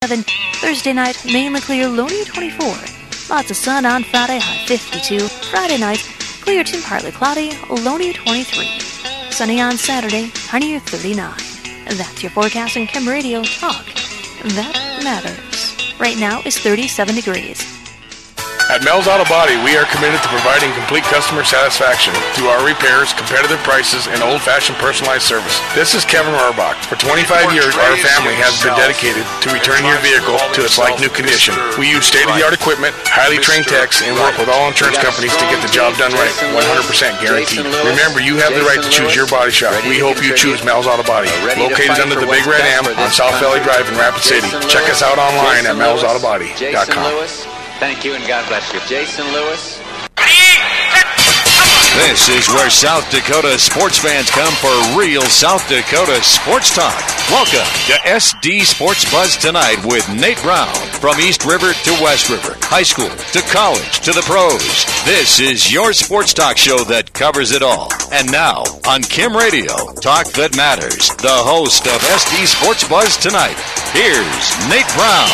47. Thursday night, mainly clear, low near 24. Lots of sun on Friday, high 52. Friday night, clear to partly cloudy, low near 23. Sunny on Saturday, high near 39. That's your forecast on Kim Radio. Talk that matters. Right now is 37 degrees. At Mel's Auto Body, we are committed to providing complete customer satisfaction through our repairs, competitive prices, and old-fashioned personalized service. This is Kevin Rohrbach. For 25 years, our family has been dedicated to returning your vehicle to its like-new condition. We use state-of-the-art equipment, highly trained techs, and work with all insurance companies to get the job done right, 100% guaranteed. Remember, you have the right to choose your body shop. We hope you choose Mel's Auto Body, located under the Big Red M on South Valley Drive in Rapid City. Check us out online at melsautobody.com. Thank you and God bless you. Jason Lewis. This is where South Dakota sports fans come for real South Dakota sports talk. Welcome to SD Sports Buzz Tonight with Nate Brown. From East River to West River, high school to college to the pros. This is your sports talk show that covers it all. And now, on Kim Radio, talk that matters. The host of SD Sports Buzz Tonight, here's Nate Brown.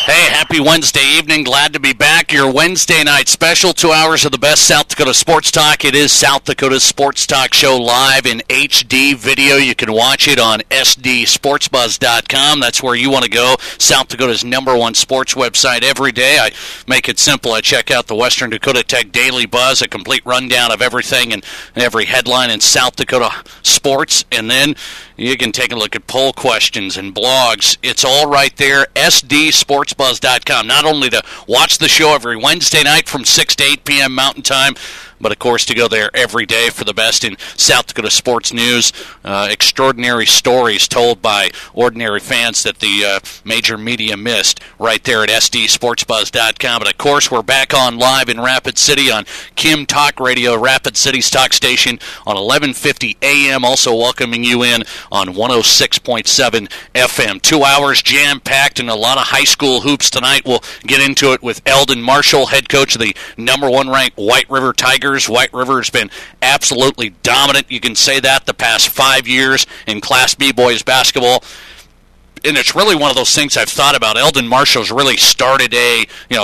Hey, happy Wednesday evening. Glad to be back. Your Wednesday night special, 2 hours of the best South Dakota sports talk. It is South Dakota Sports Talk Show live in HD video. You can watch it on sdsportsbuzz.com. That's where you want to go. South Dakota's #1 sports website every day. I make it simple. I check out the Western Dakota Tech Daily Buzz, a complete rundown of everything and every headline in South Dakota sports. And then you can take a look at poll questions and blogs. It's all right there, sdsportsbuzz.com. Not only to watch the show every Wednesday night from 6 to 8 p.m. Mountain Time, but, of course, to go there every day for the best in South Dakota sports news. Extraordinary stories told by ordinary fans that the major media missed right there at sdsportsbuzz.com. But, of course, we're back on live in Rapid City on Kim Talk Radio, Rapid City's talk station on 1150 a.m., also welcoming you in on 106.7 FM. 2 hours jam-packed and a lot of high school hoops tonight. We'll get into it with Eldon Marshall, head coach of the #1 ranked White River Tigers. White River has been absolutely dominant. You can say that the past 5 years in Class B boys basketball. And it's really one of those things I've thought about. Eldon Marshall's really started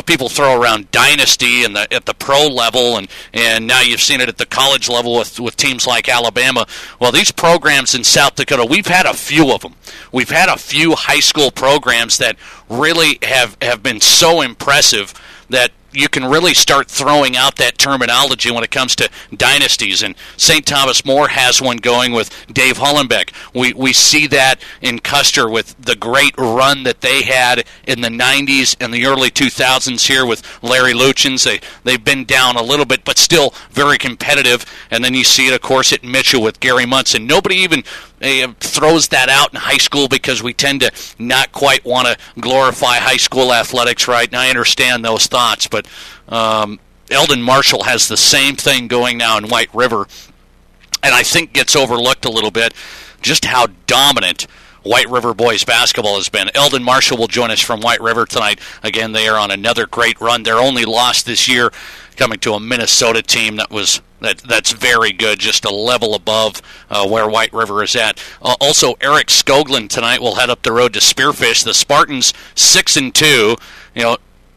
people throw around dynasty at the pro level, and now you've seen it at the college level with teams like Alabama. Well, these programs in South Dakota, we've had a few of them. We've had a few high school programs that really have been so impressive that you can really start throwing out that terminology when it comes to dynasties. And St. Thomas More has one going with Dave Hollenbeck. We see that in Custer with the great run that they had in the 90s and the early 2000s here with Larry Luchins. They've been down a little bit, but still very competitive. And then you see it, of course, at Mitchell with Gary Munson. Nobody even throws that out in high school because we tend to not quite want to glorify high school athletics, right? And I understand those thoughts, but Eldon Marshall has the same thing going now in White River, and I think gets overlooked a little bit just how dominant White River boys basketball has been. Eldon Marshall will join us from White River tonight. Again, they are on another great run. Their only loss this year coming to a Minnesota team that's very good, just a level above where White River is at. Also, Eric Skoglund tonight will head up the road to Spearfish. The Spartans 6-2.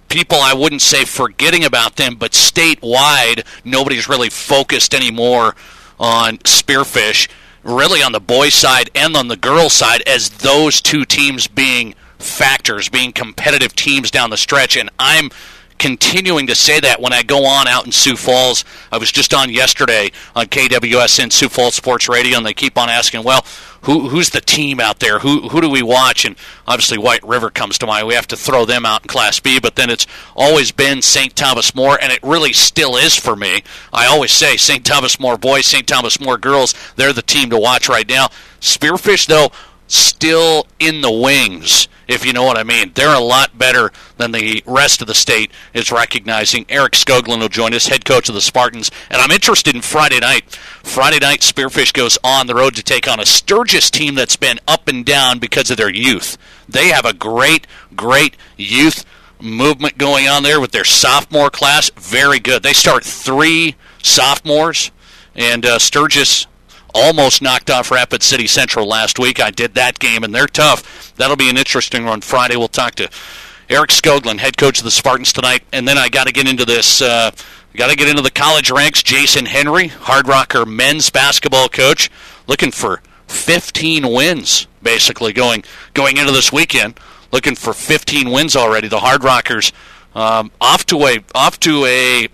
People, I wouldn't say forgetting about them, but statewide, nobody's really focused anymore on Spearfish, really on the boys' side and on the girls' side, as those two teams being factors, being competitive teams down the stretch. And I'm continuing to say that when I go on out in Sioux Falls. I was just on yesterday on KWSN Sioux Falls Sports Radio, and they keep on asking, well, who's the team out there? Who do we watch? And obviously White River comes to mind. We have to throw them out in Class B, but then it's always been St. Thomas More, and it really still is for me. I always say St. Thomas More boys, St. Thomas More girls, they're the team to watch right now. Spearfish, though, still in the wings, if you know what I mean. They're a lot better than the rest of the state is recognizing. Eric Skoglund will join us, head coach of the Spartans. And I'm interested in Friday night. Friday night, Spearfish goes on the road to take on a Sturgis team that's been up and down because of their youth. They have a great, great youth movement going on there with their sophomore class. Very good. They start 3 sophomores, and Sturgis almost knocked off Rapid City Central last week. I did that game, and they're tough. That'll be an interesting one Friday. We'll talk to Eric Skoglund, head coach of the Spartans tonight, and then I got to get into this. Got to get into the college ranks. Jason Henry, Hard Rocker men's basketball coach, looking for 15 wins, basically going into this weekend. Looking for 15 wins already. The Hard Rockers off to a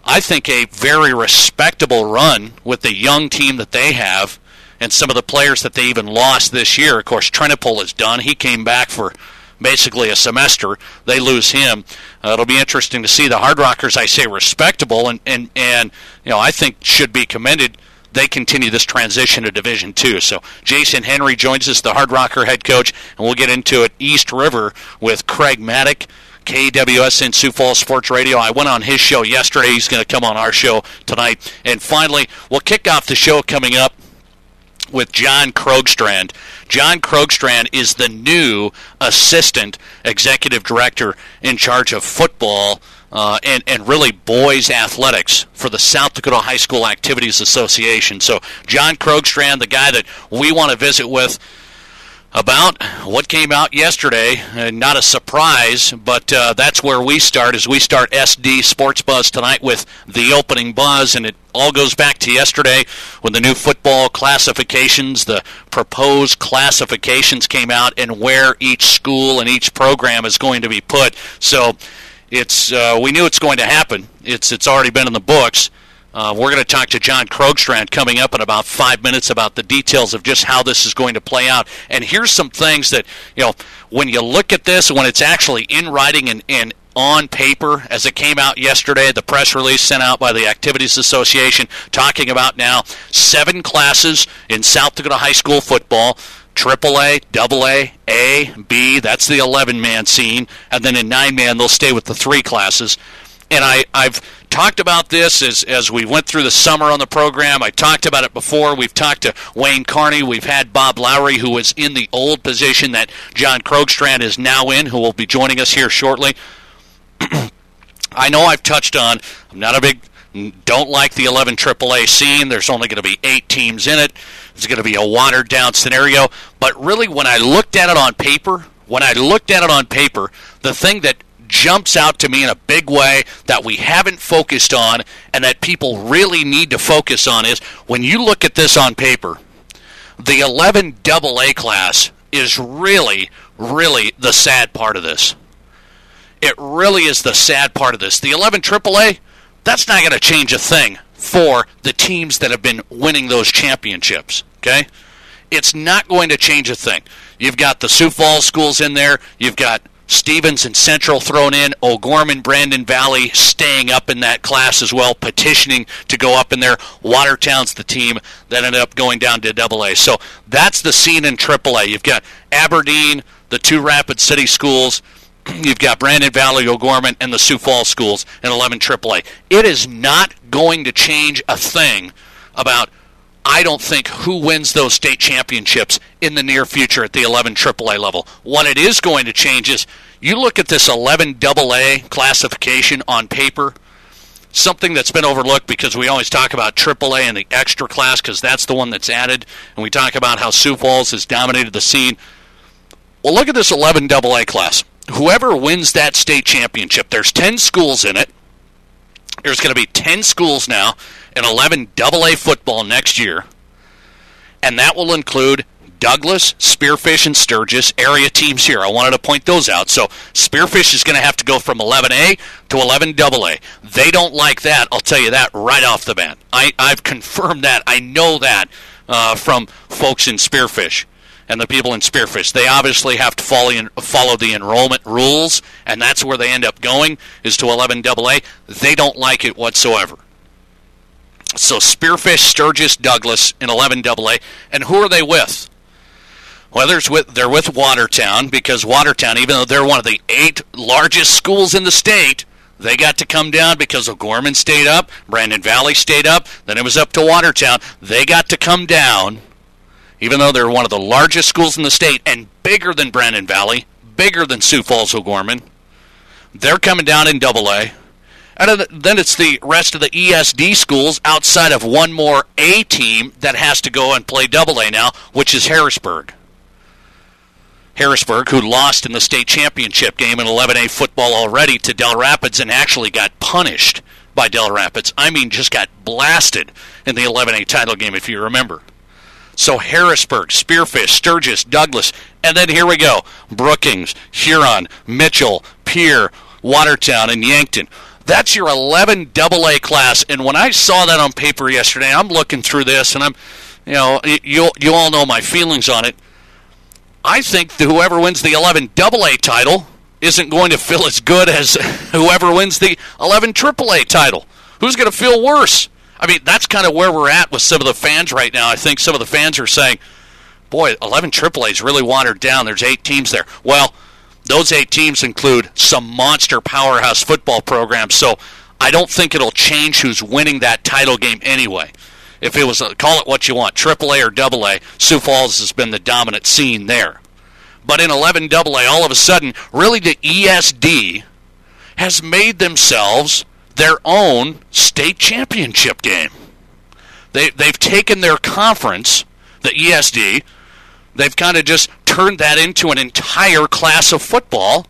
I think a very respectable run with the young team that they have, and some of the players that they even lost this year. Of course, Trenopol is done. He came back for basically a semester. They lose him. It'll be interesting to see. The Hard Rockers, I say respectable, and I think should be commended. They continue this transition to Division II. So Jason Henry joins us, the Hard Rocker head coach, and we'll get into it. East River with Craig Maddock, KWSN Sioux Falls Sports Radio. I went on his show yesterday. He's going to come on our show tonight. And finally, we'll kick off the show coming up with John Krogstrand. John Krogstrand is the new assistant executive director in charge of football and really boys athletics for the South Dakota High School Activities Association. So John Krogstrand, the guy that we want to visit with about what came out yesterday. Not a surprise, but that's where we start, as we start SD Sports Buzz tonight with the opening buzz, and it all goes back to yesterday when the new football classifications, the proposed classifications came out, and where each school and each program is going to be put. So it's we knew it's going to happen. It's already been in the books. We're going to talk to John Krogstrand coming up in about 5 minutes about the details of just how this is going to play out. And here's some things that, when you look at this, when it's actually in writing and on paper, as it came out yesterday, the press release sent out by the Activities Association talking about now 7 classes in South Dakota high school football. AAA, AA, A, B, that's the 11-man scene. And then in 9-man, they'll stay with the 3 classes. And I've talked about this as we went through the summer on the program. I talked about it before. We've talked to Wayne Carney. We've had Bob Lowry, who was in the old position that John Krogstrand is now in, who will be joining us here shortly. I know I've touched on, don't like the 11 AAA scene. There's only going to be 8 teams in it. It's going to be a watered-down scenario. But really, when I looked at it on paper, the thing that jumps out to me in a big way that we haven't focused on and that people really need to focus on is, when you look at this on paper, the 11 AA class is really, really the sad part of this. It really is the sad part of this. The 11 AAA, that's not going to change a thing for the teams that have been winning those championships, okay? It's not going to change a thing. You've got the Sioux Falls schools in there. You've got Stevens and Central thrown in, O'Gorman, Brandon Valley staying up in that class as well, petitioning to go up in there. Watertown's the team that ended up going down to AA. So that's the scene in AAA. You've got Aberdeen, the 2 Rapid City schools. You've got Brandon Valley, O'Gorman, and the Sioux Falls schools in 11 AAA. It is not going to change a thing about, I don't think, who wins those state championships in the near future at the 11 AAA level. What it is going to change is, you look at this 11 AA classification on paper, something that's been overlooked because we always talk about AAA and the extra class because that's the one that's added, and we talk about how Sioux Falls has dominated the scene. Well, look at this 11 AA class. Whoever wins that state championship, there's 10 schools in it. There's going to be 10 schools now in 11 AA football next year, and that will include Douglas, Spearfish, and Sturgis area teams here. I wanted to point those out. So Spearfish is going to have to go from 11A to 11 AA. They don't like that. I'll tell you that right off the bat. I've confirmed that. I know that from folks in Spearfish and the people in Spearfish. They obviously have to follow the enrollment rules, and that's where they end up going, is to 11 AA. They don't like it whatsoever. So Spearfish, Sturgis, Douglas in 11 AA. And who are they with? Well, they're with Watertown, because Watertown, even though they're one of the 8 largest schools in the state, they got to come down because O'Gorman stayed up, Brandon Valley stayed up, then it was up to Watertown. They got to come down, even though they're one of the largest schools in the state and bigger than Brandon Valley, bigger than Sioux Falls O'Gorman. They're coming down in AA. And then it's the rest of the ESD schools outside of one more A team that has to go and play AA now, which is Harrisburg. Harrisburg, who lost in the state championship game in 11A football already to Del Rapids and actually got punished by Del Rapids. I mean, just got blasted in the 11A title game, if you remember. So Harrisburg, Spearfish, Sturgis, Douglas, and then here we go. Brookings, Huron, Mitchell, Pierre, Watertown, and Yankton. That's your 11 AA class. And when I saw that on paper yesterday, I'm looking through this, and you all know my feelings on it. I think that whoever wins the 11 AA title isn't going to feel as good as whoever wins the 11 AAA title. Who's going to feel worse? I mean, that's kind of where we're at with some of the fans right now. I think some of the fans are saying, boy, 11 AAA is really watered down. There's 8 teams there. Well, those 8 teams include some monster powerhouse football programs, so I don't think it'll change who's winning that title game anyway. If it was, call it what you want, AAA or AA, Sioux Falls has been the dominant scene there. But in 11 AA, all of a sudden, really the ESD has made themselves their own state championship game. They've taken their conference, the ESD, they've kind of just turned that into an entire class of football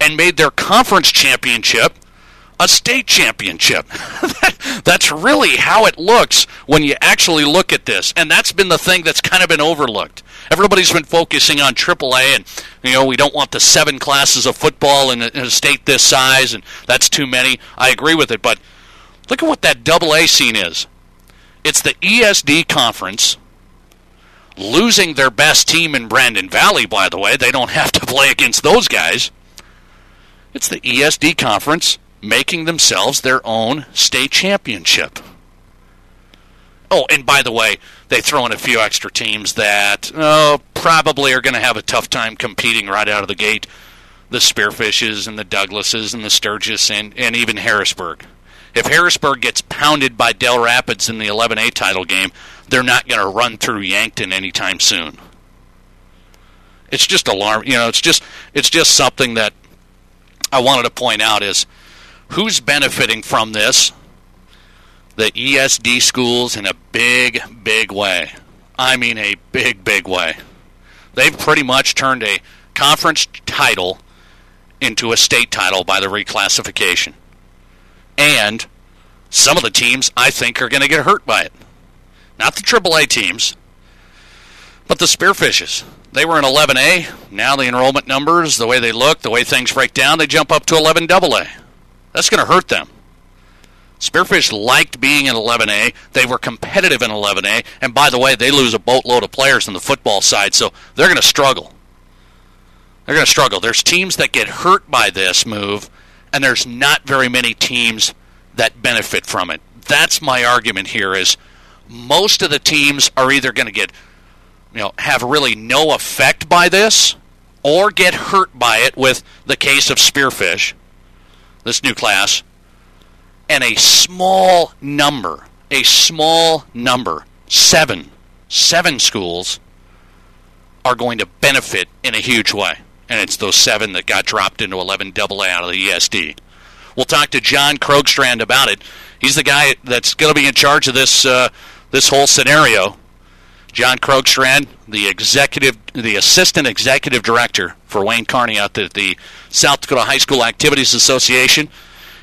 and made their conference championship a state championship. That's really how it looks when you actually look at this. And that's been the thing that's kind of been overlooked. Everybody's been focusing on AAA, and we don't want the 7 classes of football in a state this size, and that's too many. I agree with it, but look at what that AA scene is. It's the ESD conference losing their best team in Brandon Valley, by the way. They don't have to play against those guys. It's the ESD conference making themselves their own state championship. Oh, and by the way, they throw in a few extra teams that probably are going to have a tough time competing right out of the gate. The Spearfishes and the Douglases and the Sturgis and even Harrisburg. If Harrisburg gets pounded by Del Rapids in the 11A title game, they're not going to run through Yankton anytime soon. It's just alarm. It's just something that I wanted to point out is who's benefiting from this? The ESD schools in a big, big way. I mean a big, big way. They've pretty much turned a conference title into a state title by the reclassification. And some of the teams, I think, are going to get hurt by it. Not the AAA teams, but the Spearfishes. They were in 11A. Now the enrollment numbers, the way they look, the way things break down, they jump up to 11 AA. That's going to hurt them. Spearfish liked being in 11A. They were competitive in 11A. And by the way, they lose a boatload of players on the football side, so they're going to struggle. They're going to struggle. There's teams that get hurt by this move, and there's not very many teams that benefit from it. That's my argument here is most of the teams are either going to get, have really no effect by this or get hurt by it with the case of Spearfish, this new class, and a small number, 7 schools are going to benefit in a huge way. And it's those 7 that got dropped into 11 AA out of the ESD. We'll talk to John Krogstrand about it. He's the guy that's going to be in charge of this whole scenario. John Krogstrand, the assistant executive director for Wayne Carney out at the South Dakota High School Activities Association,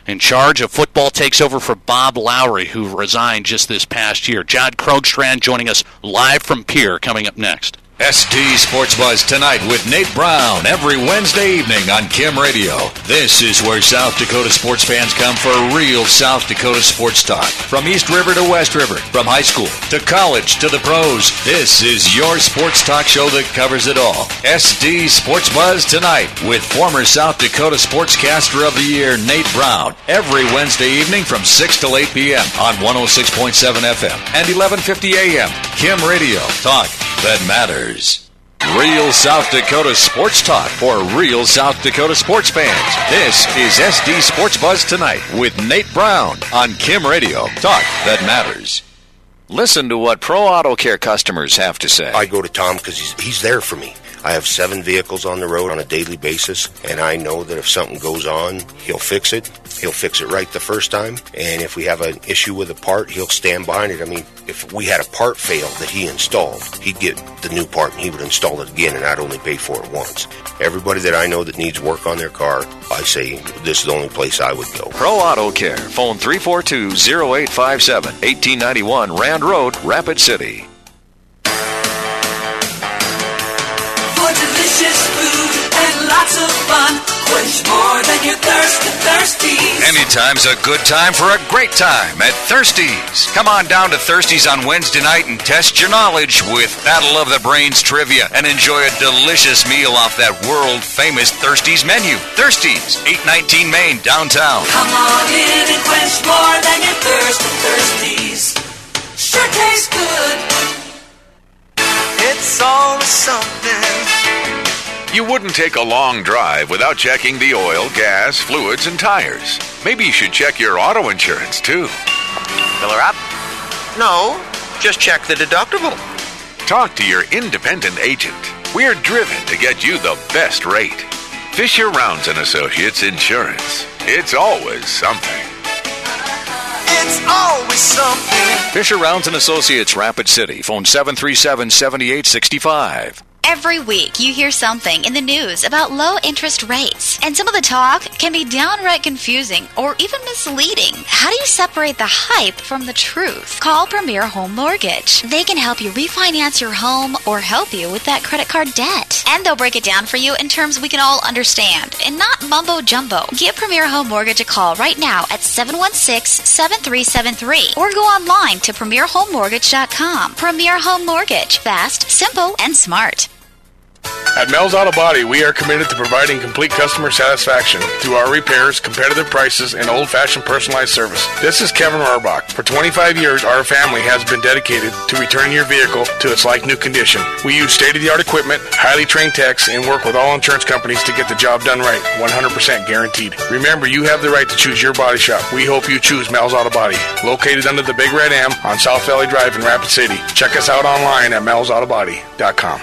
in charge of football, takes over for Bob Lowry, who resigned just this past year. John Krogstrand joining us live from Pierre, coming up next. SD Sports Buzz tonight with Nate Brown every Wednesday evening on Kim Radio. This is where South Dakota sports fans come for real South Dakota sports talk. From East River to West River, from high school to college to the pros, this is your sports talk show that covers it all. SD Sports Buzz tonight with former South Dakota Sportscaster of the Year Nate Brown every Wednesday evening from 6 to 8 p.m. on 106.7 FM and 1150 a.m. Kim Radio, talk that matters. Real South Dakota sports talk for real South Dakota sports fans. This is SD Sports Buzz tonight with Nate Brown on Kim Radio. Talk that matters. Listen to what Pro Auto Care customers have to say. I go to Tom because he's there for me. I have 7 vehicles on the road on a daily basis, and I know that if something goes on, he'll fix it. He'll fix it right the first time, and if we have an issue with a part, he'll stand behind it. I mean, if we had a part fail that he installed, he'd get the new part and he would install it again, and I'd only pay for it once. Everybody that I know that needs work on their car, I say this is the only place I would go. Pro Auto Care. Phone 342-0857, 1891 Rand Road, Rapid City. For delicious food and lots of fun, quench more than your thirst at Thirsties. Anytime's a good time for a great time at Thirsties. Come on down to Thirsties on Wednesday night and test your knowledge with Battle of the Brains trivia and enjoy a delicious meal off that world-famous Thirsties menu. Thirsties, 819 Main, downtown. Come on in and quench more than your thirst at Thirsties. Sure tastes good. It's always something. You wouldn't take a long drive without checking the oil, gas, fluids, and tires. Maybe you should check your auto insurance, too. Fill her up? No, just check the deductible. Talk to your independent agent. We're driven to get you the best rate. Fisher Rounds & Associates Insurance. It's always something. It's always something. Fisher Rounds & Associates, Rapid City. Phone 737-7865. Every week, you hear something in the news about low interest rates, and some of the talk can be downright confusing or even misleading. How do you separate the hype from the truth? Call Premier Home Mortgage. They can help you refinance your home or help you with that credit card debt. And they'll break it down for you in terms we can all understand and not mumbo jumbo. Give Premier Home Mortgage a call right now at 716-7373 or go online to premierhomemortgage.com. Premier Home Mortgage. Fast, simple, and smart. At Mel's Auto Body, we are committed to providing complete customer satisfaction through our repairs, competitive prices, and old-fashioned personalized service. This is Kevin Rohrbach. For 25 years, our family has been dedicated to returning your vehicle to its like-new condition. We use state-of-the-art equipment, highly trained techs, and work with all insurance companies to get the job done right, 100% guaranteed. Remember, you have the right to choose your body shop. We hope you choose Mel's Auto Body, located under the Big Red M on South Valley Drive in Rapid City. Check us out online at melsautobody.com.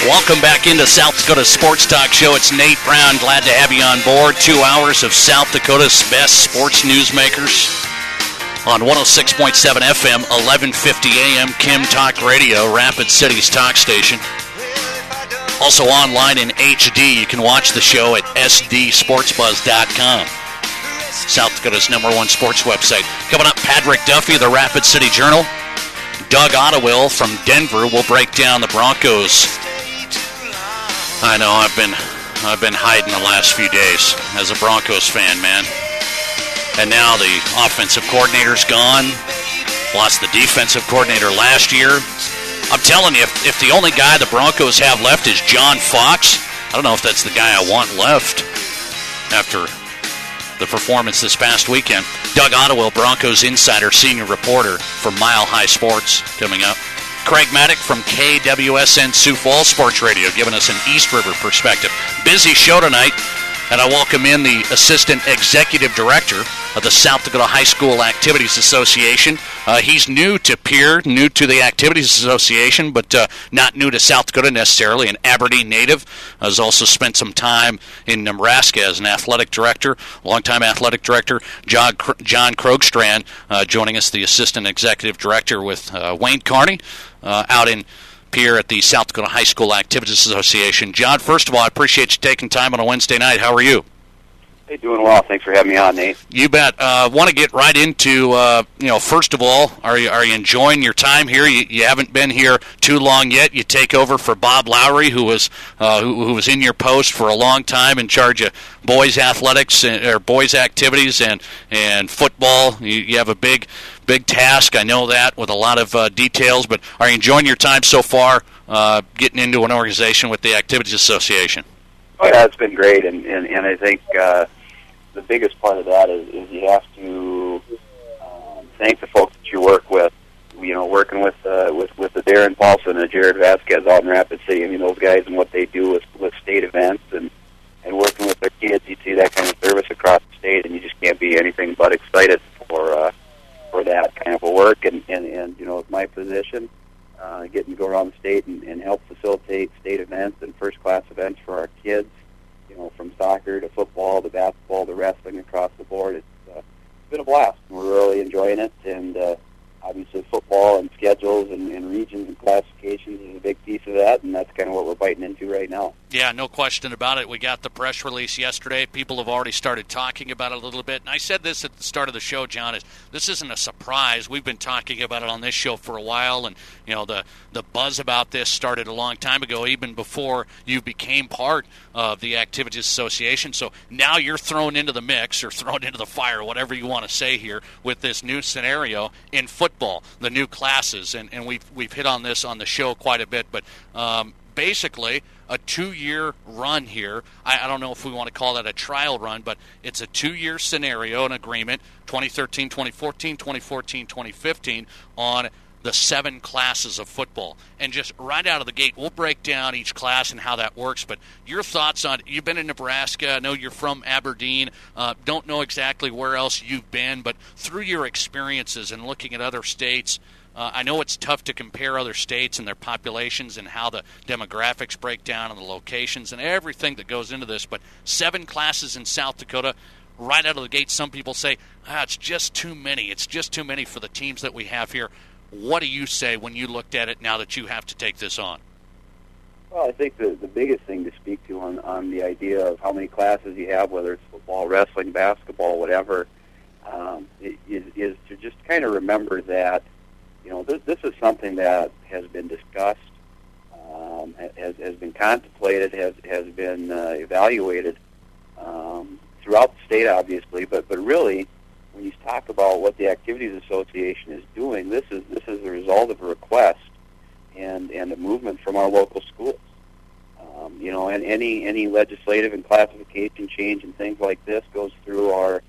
Welcome back into South Dakota Sports Talk Show. It's Nate Brown. Glad to have you on board. 2 hours of South Dakota's best sports newsmakers on 106.7 FM, 1150 AM, Kim Talk Radio, Rapid City's talk station. Also online in HD. You can watch the show at sdsportsbuzz.com. South Dakota's #1 sports website. Coming up, Patrick Duffy of the Rapid City Journal. Doug Ottewill from Denver will break down the Broncos. I know I've been hiding the last few days as a Broncos fan, man. And now the offensive coordinator's gone. Lost the defensive coordinator last year. I'm telling you, if the only guy the Broncos have left is John Fox, I don't know if that's the guy I want left after the performance this past weekend. Doug Ottewill, Broncos insider, senior reporter for Mile High Sports, coming up. Craig Maddock from KWSN Sioux Falls Sports Radio giving us an East River perspective. Busy show tonight, and I welcome in the Assistant Executive Director of the South Dakota High School Activities Association. He's new to PEER, new to the Activities Association, but not new to South Dakota necessarily, an Aberdeen native. Has also spent some time in Nebraska as an athletic director, longtime athletic director. John Krogstrand joining us, the Assistant Executive Director with Wayne Carney out in PEER at the South Dakota High School Activities Association. John, first of all, I appreciate you taking time on a Wednesday night. How are you? Hey, doing well. Thanks for having me on, Nate. You bet. Want to get right into, first of all, are you enjoying your time here? You haven't been here too long yet. You take over for Bob Lowry, who was in your post for a long time, in charge of boys athletics or boys activities and football. You have a big task. I know that, with a lot of details. But are you enjoying your time so far, getting into an organization with the Activities Association? Oh yeah, it's been great, and I think the biggest part of that is you have to thank the folks that you work with. You know, working with the Darren Paulson and Jared Vasquez out in Rapid City. I mean, those guys and what they do with state events and working with their kids, you see that kind of service across the state, and you just can't be anything but excited for that kind of a work. And you know, with my position, getting to go around the state and help facilitate state events and first-class events for our kids. You know, from soccer to football to basketball to wrestling across the board. It's been a blast. We're really enjoying it, and obviously football and schedules and regions and classifications is a big piece of that, and that's kind of what we're biting into right now. Yeah, no question about it. We got the press release yesterday. People have already started talking about it a little bit. And I said this at the start of the show, John, is this isn't a surprise. We've been talking about it on this show for a while, and you know the buzz about this started a long time ago, even before you became part of the Activities Association. So now you're thrown into the mix, or thrown into the fire, whatever you want to say here, with this new scenario in football, the new classes, and we've hit on this on the show quite a bit, but basically a 2-year run here. I don't know if we want to call that a trial run, but it's a 2-year scenario, an agreement, 2013, 2014, 2014, 2015, on the 7 classes of football. And just right out of the gate, we'll break down each class and how that works, but your thoughts on, you've been in Nebraska, I know you're from Aberdeen, don't know exactly where else you've been, but through your experiences and looking at other states, I know it's tough to compare other states and their populations and how the demographics break down and the locations and everything that goes into this, but 7 classes in South Dakota, right out of the gate, some people say, it's just too many. It's just too many for the teams that we have here. What do you say when you looked at it now that you have to take this on? Well, I think the biggest thing to speak to on the idea of how many classes you have, whether it's football, wrestling, basketball, whatever, is to just kind of remember that, you know, this is something that has been discussed, has been contemplated, has been evaluated throughout the state, obviously, but really, when you talk about what the Activities Association is doing, this is a result of a request and a movement from our local schools. You know, and any legislative and classification change and things like this goes through our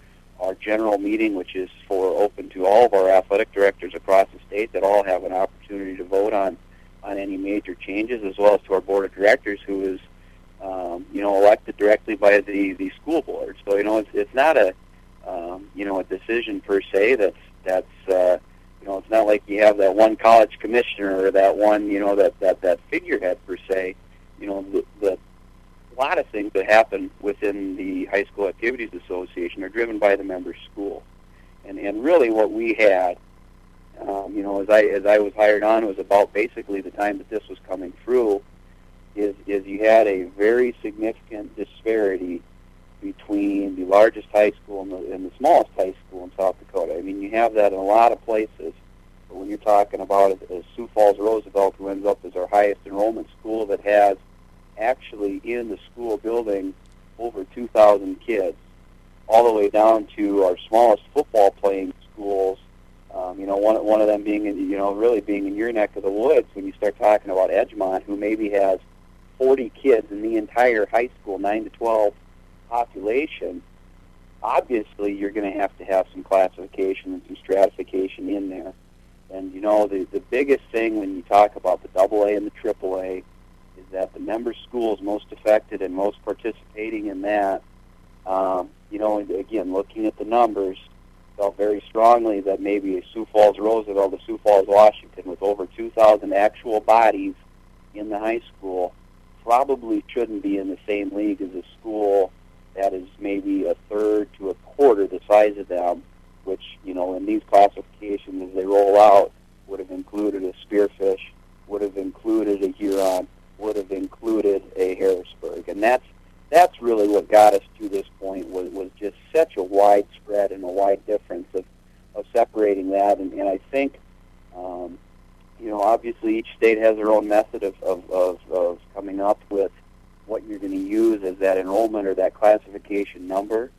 general meeting, which is open to all of our athletic directors across the state that all have an opportunity to vote on any major changes, as well as to our board of directors, who is elected directly by the school board. So, you know, it's not a decision per se that's it's not like you have that one college commissioner or that one, that figurehead per se. You know, a lot of things that happen within the High School Activities Association are driven by the member school. And really what we had, as I was hired on, was about basically the time that this was coming through, is you had a very significant disparity between the largest high school and the smallest high school in South Dakota. I mean, you have that in a lot of places. But when you're talking about Sioux Falls Roosevelt, who ends up as our highest enrollment school, that has actually in the school building over 2,000 kids, all the way down to our smallest football playing schools. One of them being really being in your neck of the woods. When you start talking about Edgemont, who maybe has 40 kids in the entire high school, 9 to 12 population, obviously you're going to have some classification and some stratification in there. And the biggest thing when you talk about the AA and the AAA is that the member schools most affected and most participating in that, again, looking at the numbers, felt very strongly that maybe a Sioux Falls Roosevelt, a Sioux Falls Washington, with over 2,000 actual bodies in the high school, probably shouldn't be in the same league as a school that is maybe a third to a quarter the size of them, which, in these classifications as they roll out, would have included a Spearfish, would have included a Huron, would have included a Harrisburg. And that's really what got us to this point, was such a wide spread and a wide difference of separating that. And I think, obviously each state has their own method of coming up with what you're going to use as that enrollment or that classification number.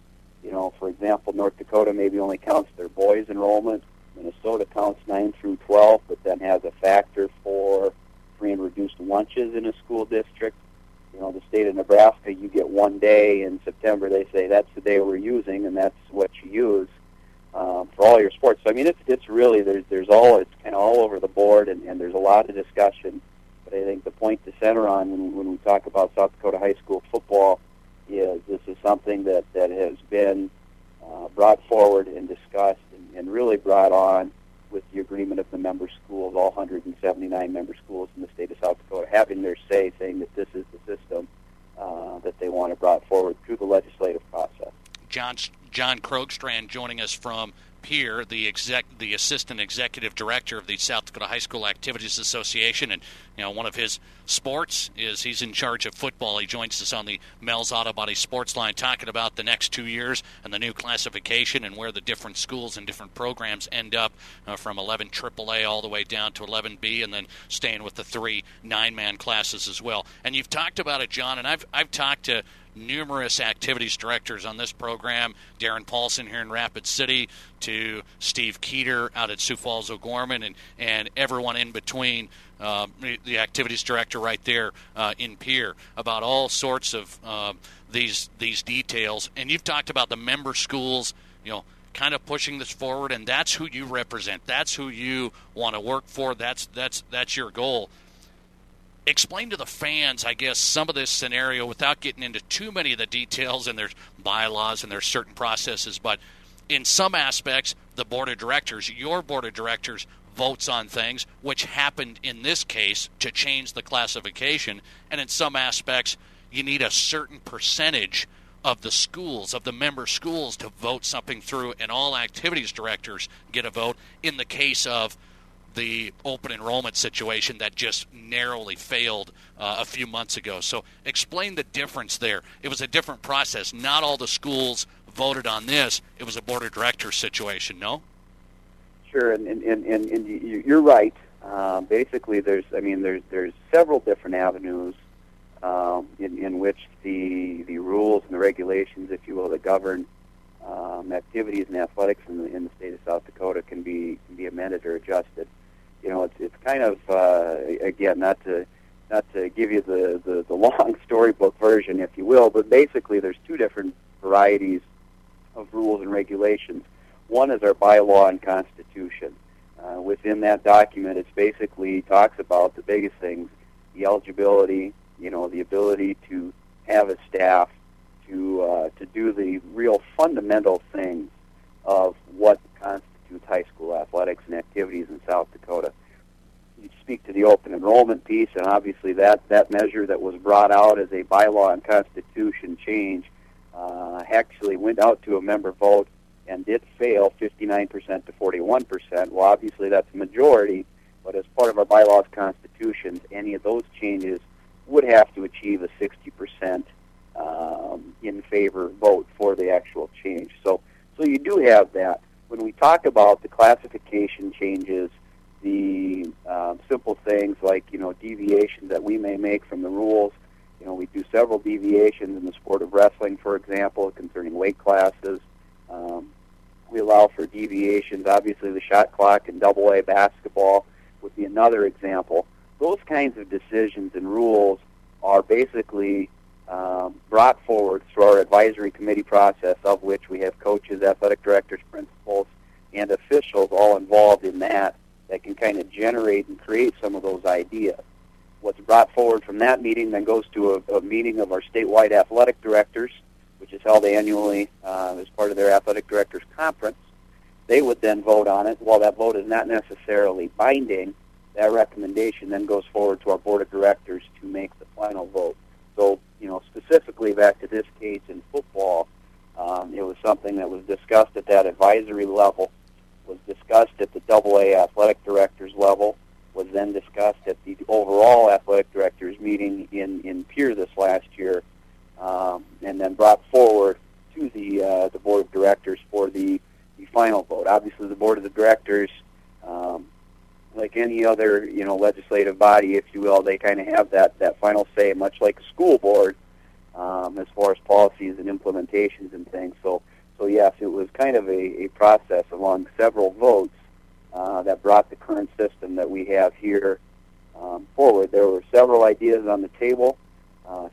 For example, North Dakota maybe only counts their boys' enrollment. Minnesota counts 9 through 12, but then has a factor for free and reduced lunches in a school district. The state of Nebraska, you get one day in September. They say that's the day we're using, and that's what you use for all your sports. So it's really it's kind of all over the board, and there's a lot of discussion. But I think the point to center on when we talk about South Dakota high school football is this is something that has been brought forward and discussed and really brought on with the agreement of the member schools, all 179 member schools in the state of South Dakota, having their say, saying that this is the system that they want to brought forward through the legislative process. John Krogstrand joining us from Pierre, the assistant executive director of the South Dakota High School Activities Association, and one of his sports is he's in charge of football. He joins us on the Mel's Auto Body Sports Line, talking about the next 2 years and the new classification and where the different schools and different programs end up from 11 AAA all the way down to 11B, and then staying with the 3 9-man classes as well. And you've talked about it, John, and I've talked to numerous activities directors on this program, Darren Paulson here in Rapid City, to Steve Keeter out at Sioux Falls O'Gorman, and everyone in between, the activities director right there in Pierre, about all sorts of these details. And you've talked about the member schools, kind of pushing this forward, and that's who you represent. That's who you want to work for. That's your goal. Explain to the fans, I guess, some of this scenario without getting into too many of the details, and there's bylaws and there's certain processes, but in some aspects, the board of directors, your board of directors, votes on things, which happened in this case to change the classification, and in some aspects, you need a certain percentage of the schools, of the member schools, to vote something through, and all activities directors get a vote in the case of the open enrollment situation that just narrowly failed a few months ago. So explain the difference there. It was a different process. Not all the schools voted on this. It was a board of directors situation, no? Sure, and you're right. Basically, there's several different avenues in which the rules and the regulations, if you will, that govern activities and athletics in the state of South Dakota can be amended or adjusted. It's kind of again, not to give you the long storybook version, if you will, but basically there's 2 different varieties of rules and regulations. One is our bylaw and constitution. Within that document, it basically talks about the biggest things: the eligibility, the ability to have a staff, to do the real fundamental things of what constitutes high school athletics and activities in South Dakota. You speak to the open enrollment piece, and obviously that measure that was brought out as a bylaw and constitution change actually went out to a member vote and did fail 59% to 41%. Well, obviously that's a majority, but as part of our bylaws constitutions, any of those changes would have to achieve a 60% in favor vote for the actual change. So you do have that. When we talk about the classification changes, the simple things like deviations that we may make from the rules, we do several deviations in the sport of wrestling, for example, concerning weight classes. We allow for deviations. Obviously, the shot clock in AA basketball would be another example. Those kinds of decisions and rules are basically brought forward through our advisory committee process, of which we have coaches, athletic directors, principals, and officials all involved in that can kind of generate and create some of those ideas. What's brought forward from that meeting then goes to a meeting of our statewide athletic directors, which is held annually as part of their athletic directors conference. They would then vote on it. While that vote is not necessarily binding, that recommendation then goes forward to our board of directors to make the final vote. So, specifically back to this case in football, it was something that was discussed at that advisory level, was discussed at the AA athletic directors level, was then discussed at the overall athletic directors meeting in Pierre this last year, and then brought forward to the board of final vote. Obviously, the board of the directors, like any other, legislative body, if you will, they kind of have that final say, much like a school board, as far as policies and implementations and things. So yes, it was kind of a process along several votes that brought the current system that we have here forward. There were several ideas on the table,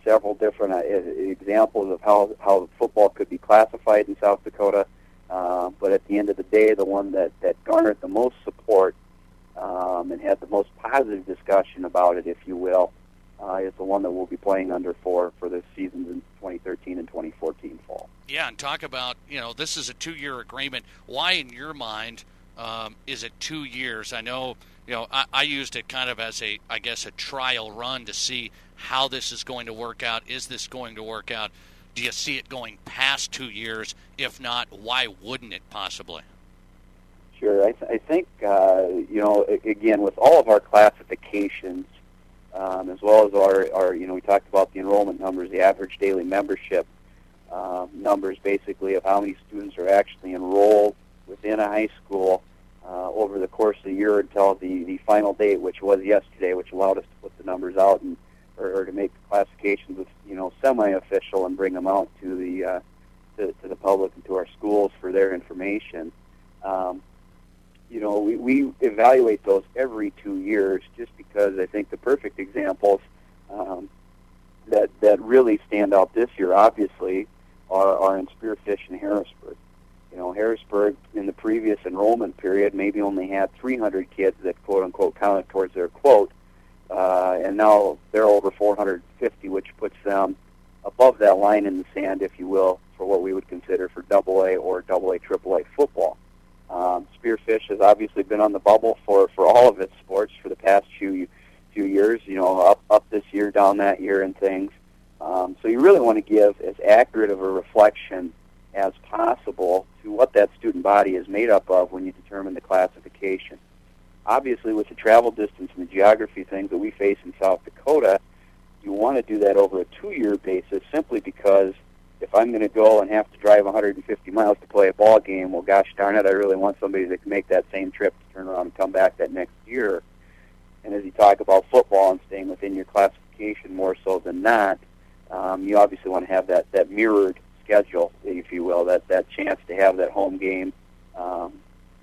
several different examples of how football could be classified in South Dakota. But at the end of the day, the one that garnered the most support and had the most positive discussion about it, if you will, is the one that we'll be playing under for the seasons in 2013 and 2014 fall. Yeah, and talk about, this is a 2-year agreement. Why, in your mind, is it 2 years? I know, I used it kind of as a trial run to see how this is going to work out. Is this going to work out? Do you see it going past 2 years? If not, why wouldn't it possibly? Sure. I think, again, with all of our classifications, as well as our we talked about the enrollment numbers, the average daily membership numbers, basically, of how many students are actually enrolled within a high school over the course of the year until the final date, which was yesterday, which allowed us to put the numbers out or to make the classifications semi-official and bring them out to the public and to our schools for their information. We evaluate those every 2 years, just because I think the perfect examples that really stand out this year, obviously, are in Spearfish and Harrisburg. Harrisburg in the previous enrollment period maybe only had 300 kids that quote-unquote counted towards their quote, and now they're over 450, which puts them above that line in the sand, if you will, for what we would consider for AA or AA, AAA football. Spearfish has obviously been on the bubble for all of its sports for the past few years, up this year, down that year, and things. So you really want to give as accurate of a reflection as possible to what that student body is made up of when you determine the classification. Obviously, with the travel distance and the geography things that we face in South Dakota, you want to do that over a 2-year basis, simply because if I'm going to go and have to drive 150 miles to play a ball game, well, gosh darn it, I really want somebody that can make that same trip to turn around and come back that next year. And as you talk about football and staying within your classification more so than not, you obviously want to have that mirrored schedule, if you will, that chance to have that home game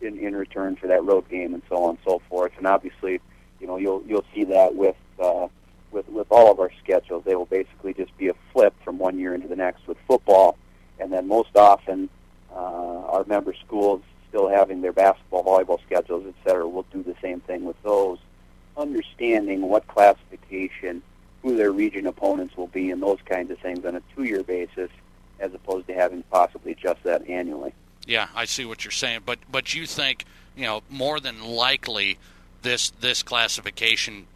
in return for that road game, and so on and so forth. And obviously, you'll see that with all of our schedules. They will basically just be a flip from one year into the next with football, and then most often our member schools still having their basketball, volleyball schedules, et cetera, will do the same thing with those, understanding what classification, who their region opponents will be, and those kinds of things on a 2-year basis, as opposed to having to possibly adjust that annually. Yeah, I see what you're saying, but you think, more than likely this classification,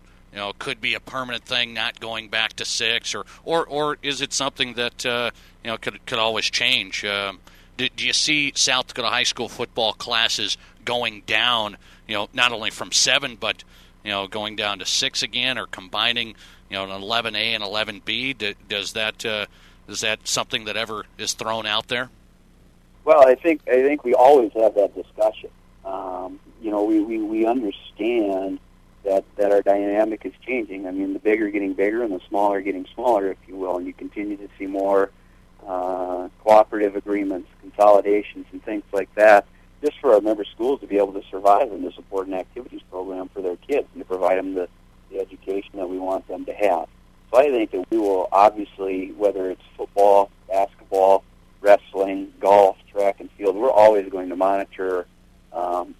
could be a permanent thing, not going back to 6, or is it something that could always change? Do you see South Dakota high school football classes going down, not only from 7, but going down to 6 again, or combining an 11A and 11B? Is that something that ever is thrown out there? Well, I think we always have that discussion. We understand that our dynamic is changing. I mean, the bigger getting bigger and the smaller getting smaller, if you will, and you continue to see more cooperative agreements, consolidations, and things like that, just for our member schools to be able to survive in the support and activities program for their kids and to provide them the education that we want them to have. So I think that we will obviously, whether it's football, basketball, wrestling, golf, track and field, we're always going to monitor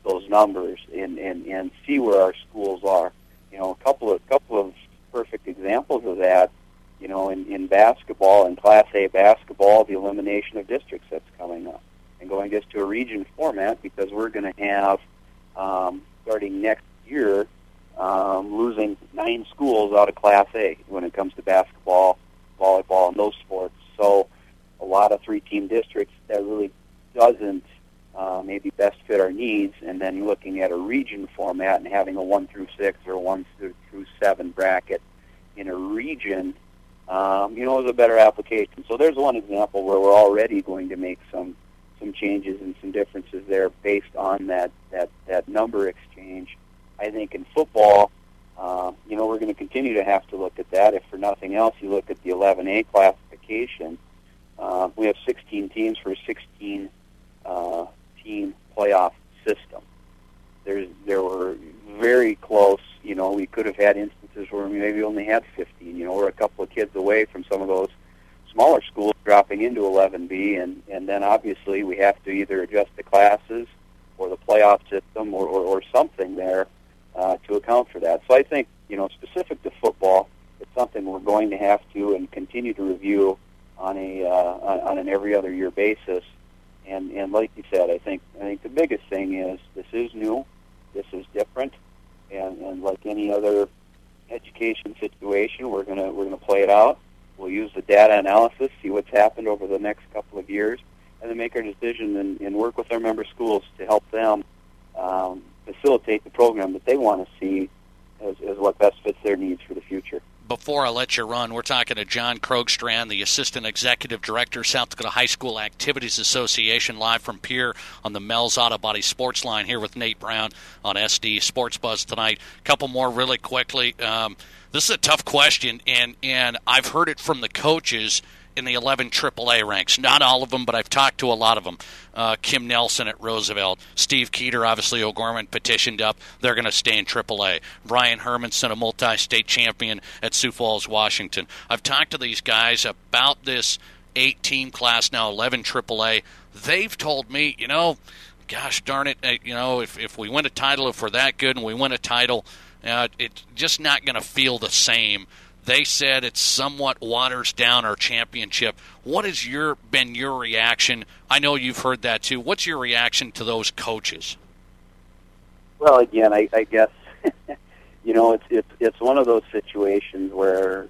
those numbers and see where our schools are. A couple of perfect examples of that. In basketball, in Class A basketball, the elimination of districts that's coming up, and going just to a region format, because we're going to have starting next year losing 9 schools out of Class A when it comes to basketball, volleyball, and those sports. So a lot of 3-team districts that really doesn't maybe best fit our needs, and then looking at a region format and having a 1 through 6 or 1 through 7 bracket in a region, is a better application. So there's one example where we're already going to make some some changes and some differences there based on that number exchange. I think in football, we're going to continue to have to look at that. If for nothing else, you look at the 11A classification. We have 16 teams for a 16-team playoff system. There were very close. We could have had instances where we maybe only had 15. We're a couple of kids away from some of those smaller schools dropping into 11B, and then obviously we have to either adjust the classes or the playoff system or something there to account for that. So I think, specific to football, it's something we're going to have to and continue to review on an every other year basis. And like you said, I think the biggest thing is this is new, this is different, and like any other education situation, we're gonna play it out. We'll use the data analysis, see what's happened over the next couple of years, and then make our decision and work with our member schools to help them facilitate the program that they want to see as what best fits their needs for the future. Before I let you run, we're talking to John Krogstrand, the Assistant Executive Director, South Dakota High School Activities Association, live from Pierre on the Mel's Auto Body Sports Line here with Nate Brown on SD Sports Buzz tonight. A couple more really quickly. This is a tough question, and I've heard it from the coaches in the 11 AAA ranks. Not all of them, but I've talked to a lot of them. Kim Nelson at Roosevelt. Steve Keeter, obviously O'Gorman, petitioned up. They're going to stay in AAA. Brian Hermanson, a multi-state champion at Sioux Falls, Washington. I've talked to these guys about this 8-team class, now 11 AAA. They've told me, gosh darn it, if we win a title, if we're that good and we win a title, it's just not going to feel the same. They said it somewhat waters down our championship. What has been your reaction? I know you've heard that too. What's your reaction to those coaches? Well, again, I guess it's one of those situations where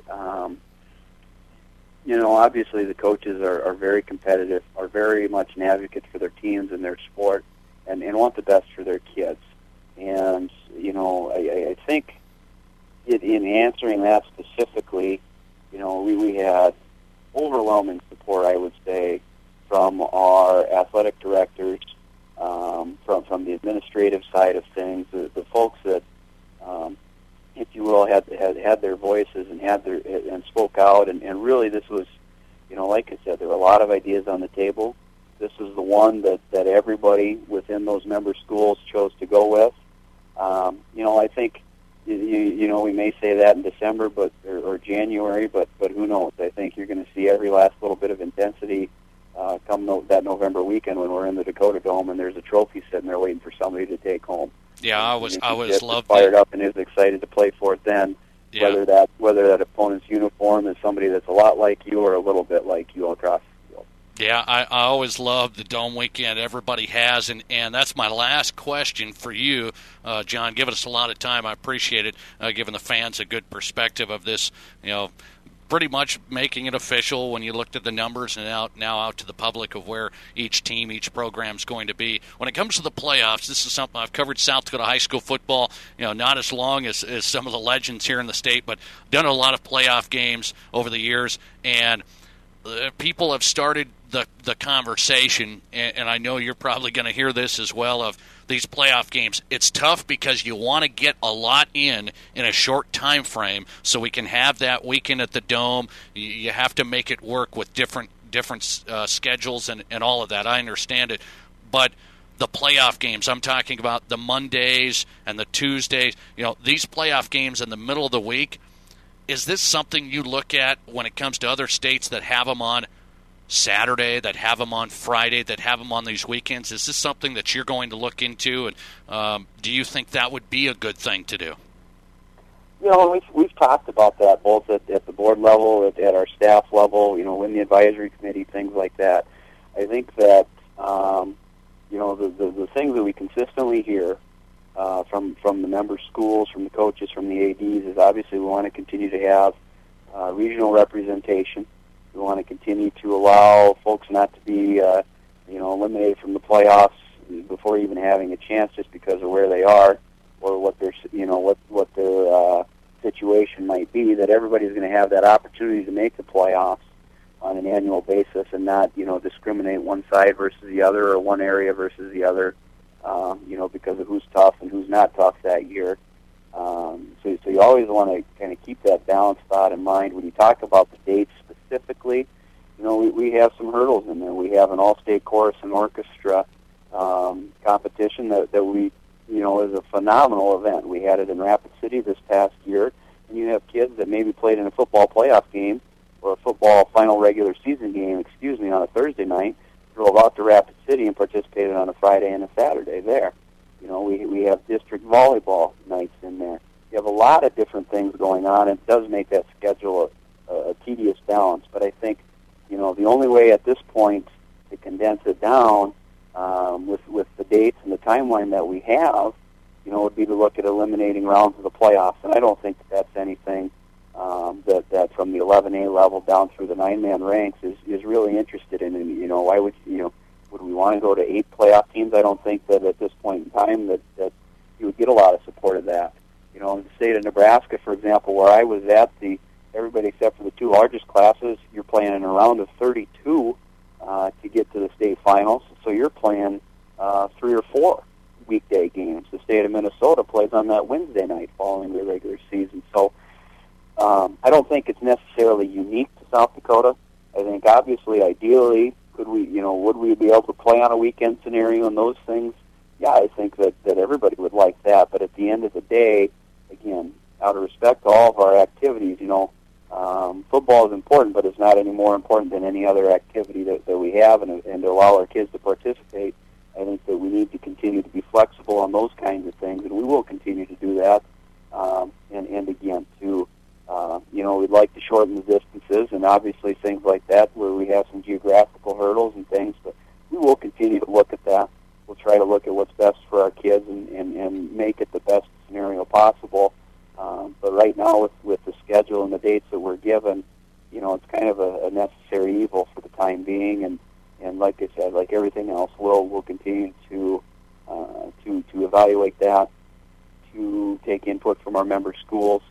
obviously the coaches are very competitive, are very much an advocate for their teams and their sport, and want the best for their kids. And I think in answering that specifically, we had overwhelming support, I would say, from our athletic directors, from the administrative side of things, the folks that, if you will, had their voices and spoke out, and really this was, like I said, there were a lot of ideas on the table. This was the one that everybody within those member schools chose to go with. I think. We may say that in December, or January, but who knows? I think you're going to see every last little bit of intensity come that November weekend when we're in the Dakota Dome and there's a trophy sitting there waiting for somebody to take home. Yeah, I was loved fired up and is excited to play for it then. Yeah. Whether that opponent's uniform is somebody that's a lot like you or a little bit like you across. Yeah, I always love the Dome weekend everybody has, and that's my last question for you, John. Giving us a lot of time, I appreciate it, giving the fans a good perspective of this, pretty much making it official when you looked at the numbers and now out to the public of where each team, each program is going to be. When it comes to the playoffs, this is something I've covered South Dakota high school football, not as long as some of the legends here in the state, but done a lot of playoff games over the years, and people have started the conversation, and I know you're probably going to hear this as well, of these playoff games. It's tough because you want to get a lot in a short time frame so we can have that weekend at the Dome. You have to make it work with different schedules and all of that. I understand it. But the playoff games, I'm talking about the Mondays and the Tuesdays, these playoff games in the middle of the week, is this something you look at when it comes to other states that have them on Saturday, that have them on Friday, that have them on these weekends? Is this something that you're going to look into, and do you think that would be a good thing to do? We've talked about that both at the board level, at our staff level, in the advisory committee, things like that. I think that the things that we consistently hear from the member schools, from the coaches, from the ADs, is obviously we want to continue to have regional representation. We want to continue to allow folks not to be, eliminated from the playoffs before even having a chance, just because of where they are or what their, what their situation might be. That everybody's going to have that opportunity to make the playoffs. on an annual basis and not, discriminate one side versus the other or one area versus the other, because of who's tough and who's not tough that year. So you always want to kind of keep that balanced thought in mind. When you talk about the dates specifically, we have some hurdles in there. We have an all-state chorus and orchestra competition that we, is a phenomenal event. We had it in Rapid City this past year, and you have kids that maybe played in a football playoff game or a football final regular season game, on a Thursday night, drove out to Rapid City and participated on a Friday and a Saturday there. We have district volleyball nights in there. You have a lot of different things going on, and it does make that schedule a tedious balance. But I think, the only way at this point to condense it down with the dates and the timeline that we have, would be to look at eliminating rounds of the playoffs. And I don't think that's anything that from the 11A level down through the 9-man ranks is really interested in. And, why would would we want to go to 8 playoff teams? I don't think that at this point in time that you would get a lot of support of that. In the state of Nebraska, for example, where I was at, everybody except for the 2 largest classes, you're playing in a round of 32 to get to the state finals. So you're playing 3 or 4 weekday games. The state of Minnesota plays on that Wednesday night following the regular season. So I don't think it's necessarily unique to South Dakota. I think obviously, ideally, would we be able to play on a weekend scenario and those things? Yeah, I think that everybody would like that. But at the end of the day, again, out of respect to all of our activities, football is important, but it's not any more important than any other activity that we have, and to allow our kids to participate. I think that we need to continue to be flexible on those kinds of things, and we will continue to do that. And again, we'd like to shorten the distances, and obviously things like that where we have some geographical hurdles and things, but we will continue to look at that. We'll try to look at what's best for our kids and make it the best scenario possible. But right now, with the schedule and the dates that we're given, it's kind of a necessary evil for the time being. And like I said, like everything else, we'll continue to evaluate that, to take input from our member schools,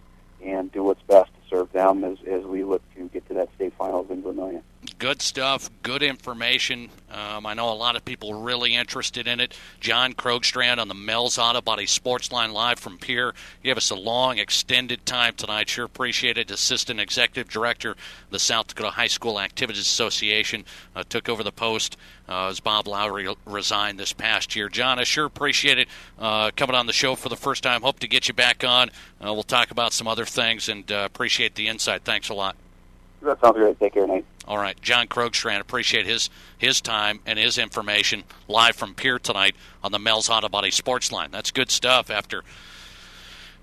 and do what's best to serve them as we look to get to that state finals in Vermillion. Good stuff, good information. I know a lot of people are really interested in it. John Krogstrand on the Mel's Auto Body Sports Line live from Pierre. You gave us a long, extended time tonight. Sure appreciate it. Assistant Executive Director of the South Dakota High School Activities Association took over the post as Bob Lowry resigned this past year. John, I sure appreciate it coming on the show for the first time. Hope to get you back on. We'll talk about some other things, and appreciate the insight. Thanks a lot. That sounds great. Take care, Nate. All right, John Krogstrand, appreciate his time and his information live from Pierre tonight on the Mel's Auto Body Sports Line. That's good stuff after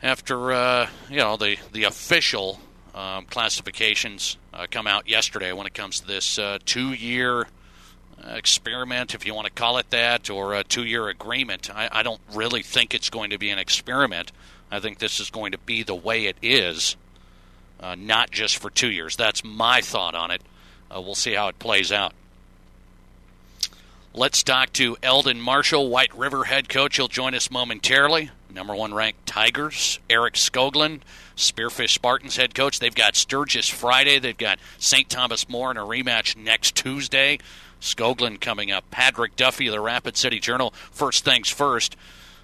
the official classifications come out yesterday when it comes to this 2-year experiment, if you want to call it that, or a 2-year agreement. I don't really think it's going to be an experiment. I think this is going to be the way it is. Not just for 2 years. That's my thought on it. We'll see how it plays out. Let's talk to Eldon Marshall, White River head coach. He'll join us momentarily. Number 1 ranked Tigers, Eric Skoglund, Spearfish Spartans head coach. They've got Sturgis Friday. They've got St. Thomas More in a rematch next Tuesday. Skoglund coming up. Patrick Duffy of the Rapid City Journal. First things first,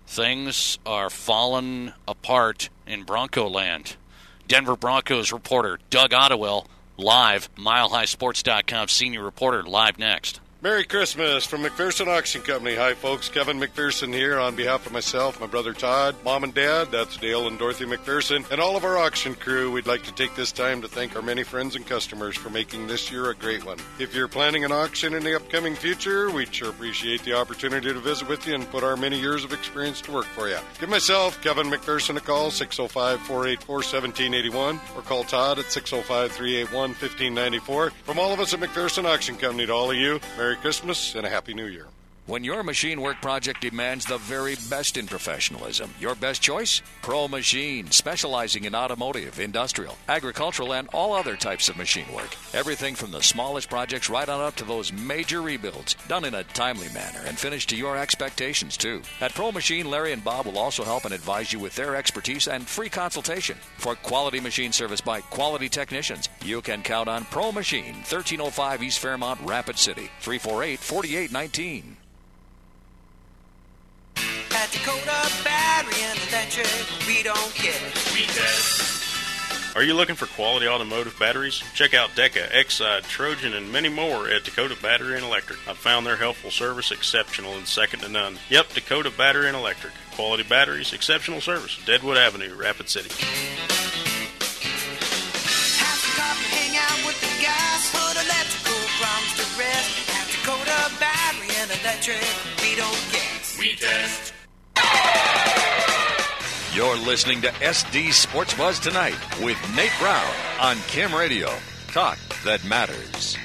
things are falling apart in Bronco land. Denver Broncos reporter Doug Ottewell, live, MileHighSports.com senior reporter, live next. Merry Christmas from McPherson Auction Company. Hi, folks. Kevin McPherson here on behalf of myself, my brother Todd, Mom and Dad, that's Dale and Dorothy McPherson, and all of our auction crew. We'd like to take this time to thank our many friends and customers for making this year a great one. If you're planning an auction in the upcoming future, we'd sure appreciate the opportunity to visit with you and put our many years of experience to work for you. Give myself, Kevin McPherson, a call, 605-484-1781, or call Todd at 605-381-1594. From all of us at McPherson Auction Company to all of you, Merry Christmas and a Happy New Year. When your machine work project demands the very best in professionalism, your best choice? Pro Machine, specializing in automotive, industrial, agricultural, and all other types of machine work. Everything from the smallest projects right on up to those major rebuilds, done in a timely manner and finished to your expectations, too. At Pro Machine, Larry and Bob will also help and advise you with their expertise and free consultation. For quality machine service by quality technicians, you can count on Pro Machine, 1305 East Fairmont, Rapid City, 348-4819. At Dakota Battery and Electric, we don't care. We test. Are you looking for quality automotive batteries? Check out Deca, Exide, Trojan, and many more at Dakota Battery and Electric. I've found their helpful service exceptional and second to none. Yep, Dakota Battery and Electric. Quality batteries, exceptional service. Deadwood Avenue, Rapid City. Have some coffee, hang out with the guys, put electrical problems to rest. At Dakota Battery and Electric, we don't guess. We test. You're listening to SD Sports Buzz Tonight with Nate Brown on Kim Radio. Talk that matters.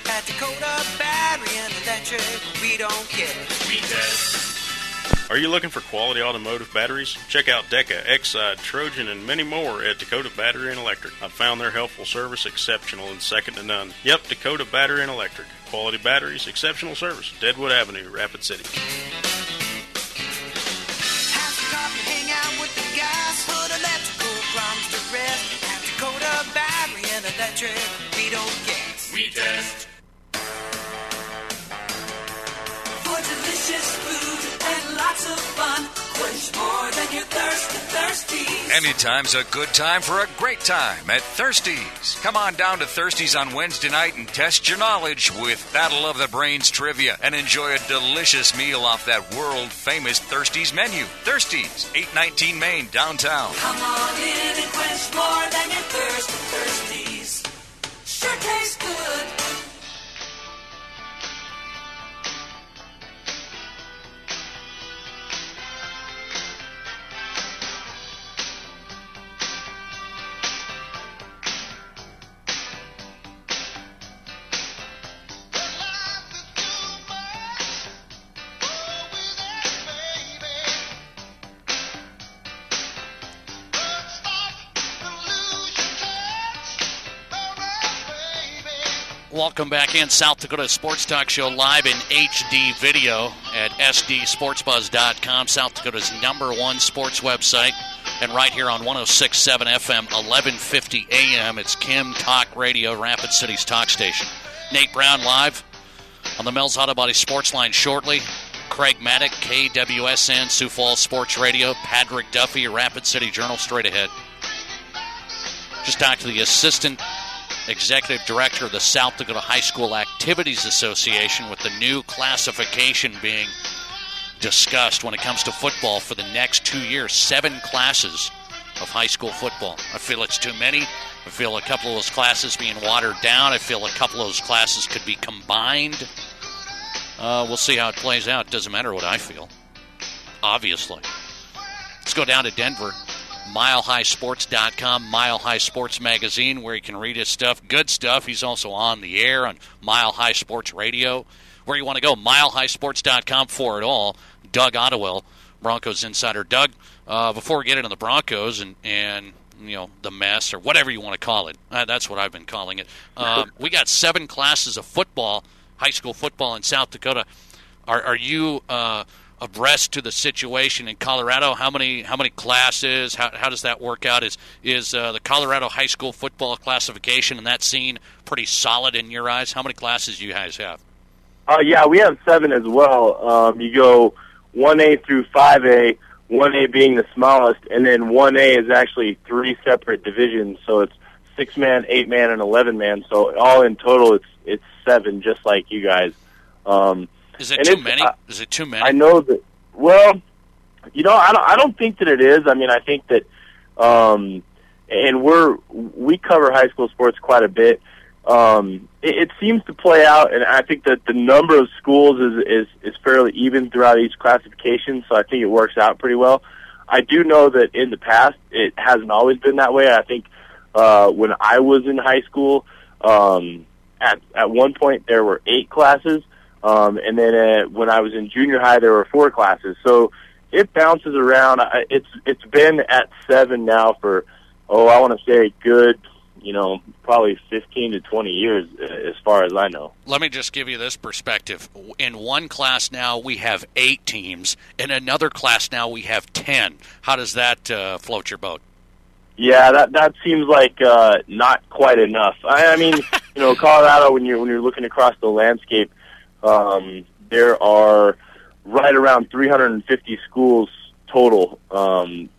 At Dakota Battery and Electric, we don't care. We test. Are you looking for quality automotive batteries? Check out Deca, Exide, Trojan, and many more at Dakota Battery and Electric. I've found their helpful service exceptional and second to none. Yep, Dakota Battery and Electric. Quality batteries, exceptional service. Deadwood Avenue, Rapid City. Hang out with the guys, put electrical problems to rest. At Dakota Battery and Electric, we don't guess. We test. For delicious food and lots of fun, quench more than your thirst at Thirsties. Anytime's a good time for a great time at Thirsties. Come on down to Thirsties on Wednesday night and test your knowledge with Battle of the Brains trivia and enjoy a delicious meal off that world-famous Thirsties menu. Thirsties, 819 Main, downtown. Come on in and quench more than your thirst at Thirsties. Sure tastes good. Welcome back in. South Dakota Sports Talk Show live in HD video at sdsportsbuzz.com, South Dakota's #1 sports website. And right here on 106.7 FM, 1150 AM, it's Kim Talk Radio, Rapid City's talk station. Nate Brown live on the Mel's Auto Body Sports Line shortly. Craig Maddock, KWSN, Sioux Falls Sports Radio. Patrick Duffy, Rapid City Journal, straight ahead. Just talked to the assistant executive director of the South Dakota High School Activities Association with the new classification being discussed when it comes to football for the next 2 years. 7 classes of high school football. I feel it's too many. I feel a couple of those classes being watered down. I feel a couple of those classes could be combined. We'll see how it plays out. Doesn't matter what I feel, obviously. Let's go down to Denver. MileHighSports.com, Mile High Sports Magazine, where you can read his stuff. Good stuff. He's also on the air on Mile High Sports Radio. Where you want to go, MileHighSports.com for it all. Doug Ottewell, Broncos insider. Doug, before we get into the Broncos and you know, the mess or whatever you want to call it, that's what I've been calling it. We got 7 classes of football, high school football in South Dakota. Are you abreast to the situation in Colorado? How many classes? How does that work out? Is the Colorado high school football classification and that scene pretty solid in your eyes? How many classes do you guys have? Yeah, we have 7 as well. You go 1A through 5A, 1A being the smallest, and then 1A is actually 3 separate divisions. So it's 6-man, 8-man, and 11-man. So all in total, it's 7, just like you guys. Is it too many? Is it too many? I know that. Well, you know, I don't think that it is. I mean, I think that, and we cover high school sports quite a bit. It seems to play out, and I think that the number of schools is fairly even throughout each classification. So I think it works out pretty well. I do know that in the past it hasn't always been that way. I think when I was in high school, at one point there were 8 classes. And then when I was in junior high, there were 4 classes. So it bounces around. It's been at 7 now for, I want to say a good, probably 15 to 20 years as far as I know. Let me just give you this perspective. In one class now we have 8 teams. In another class now we have 10. How does that float your boat? Yeah, that seems like not quite enough. I mean, Colorado, when you're looking across the landscape, there are right around 350 schools total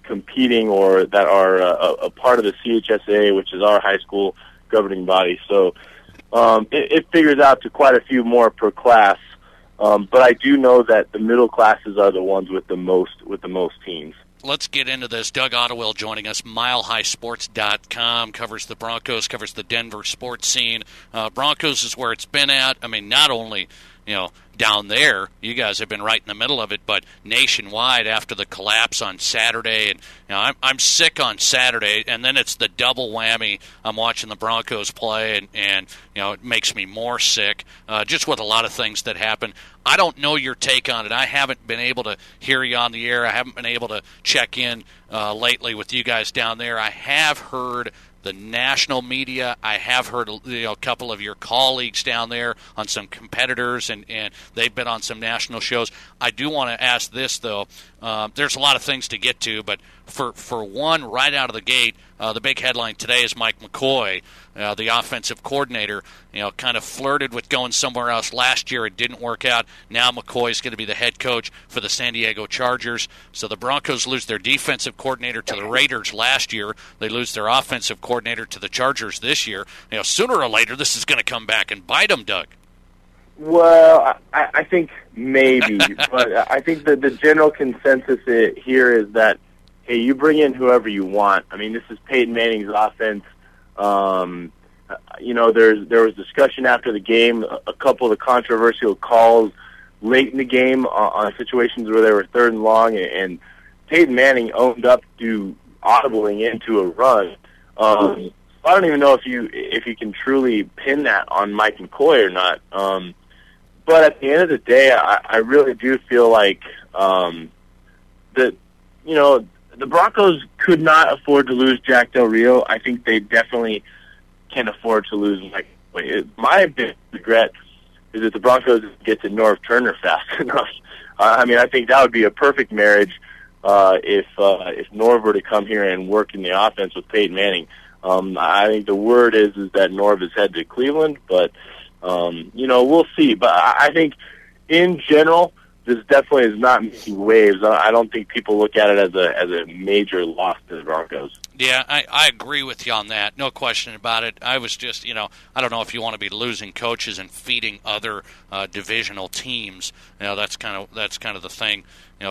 competing or that are a part of the CHSA, which is our high school governing body. So it figures out to quite a few more per class. But I do know that the middle classes are the ones with the most teams. Let's get into this. Doug Ottewill joining us. MileHighSports.com covers the Broncos, covers the Denver sports scene. Broncos is where it's been at. I mean, not only down there, you guys have been right in the middle of it, but nationwide after the collapse on Saturday. And I'm sick on Saturday, and then it's the double whammy. I'm watching the Broncos play, and it makes me more sick. Just with a lot of things that happen. I don't know your take on it. I haven't been able to hear you on the air. I haven't been able to check in lately with you guys down there. I have heard the national media. I have heard a couple of your colleagues down there on some competitors, and they've been on some national shows. I do want to ask this, though. There's a lot of things to get to, but for one, right out of the gate, the big headline today is Mike McCoy, the offensive coordinator, kind of flirted with going somewhere else last year. It didn't work out. Now McCoy's going to be the head coach for the San Diego Chargers. So the Broncos lose their defensive coordinator to the Raiders last year. They lose their offensive coordinator to the Chargers this year. Sooner or later, this is going to come back and bite them, Doug. Well, I think maybe, but I think that the general consensus here is that, hey, you bring in whoever you want. I mean, this is Peyton Manning's offense. There was discussion after the game, a couple of the controversial calls late in the game on situations where they were 3rd and long, and Peyton Manning owned up to audibling into a run. I don't even know if you can truly pin that on Mike McCoy or not. But at the end of the day, I really do feel like that the Broncos could not afford to lose Jack Del Rio. I think they definitely can afford to lose Mike McCoy. My big regret is that the Broncos get to Norv Turner fast enough. I mean, I think that would be a perfect marriage if Norv were to come here and work in the offense with Peyton Manning. I think the word is that Norv is headed to Cleveland, but we'll see. But I think in general, this definitely is not making waves. I don't think people look at it as a major loss to the Broncos. Yeah, I agree with you on that. No question about it. I was just, I don't know if you want to be losing coaches and feeding other divisional teams. That's kind of the thing.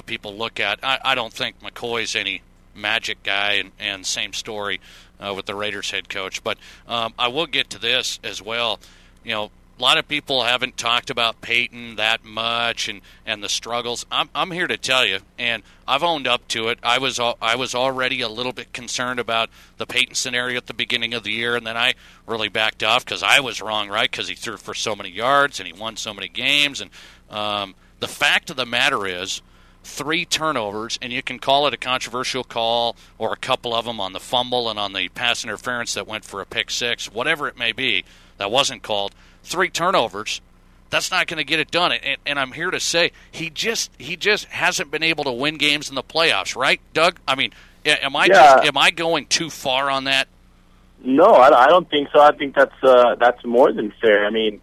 People look at. I don't think McCoy's any magic guy, and same story with the Raiders head coach. But I will get to this as well. A lot of people haven't talked about Peyton that much and the struggles. I'm here to tell you, and I've owned up to it. I was already a little bit concerned about the Peyton scenario at the beginning of the year, and then I really backed off because I was wrong, right? Because he threw for so many yards and he won so many games. And the fact of the matter is, 3 turnovers, and you can call it a controversial call or a couple of them on the fumble and on the pass interference that went for a pick 6, whatever it may be, that wasn't called. 3 turnovers, that's not going to get it done. And I'm here to say he just hasn't been able to win games in the playoffs, right, Doug? I mean, am I going too far on that? No, I don't think so. I think that's more than fair. I mean,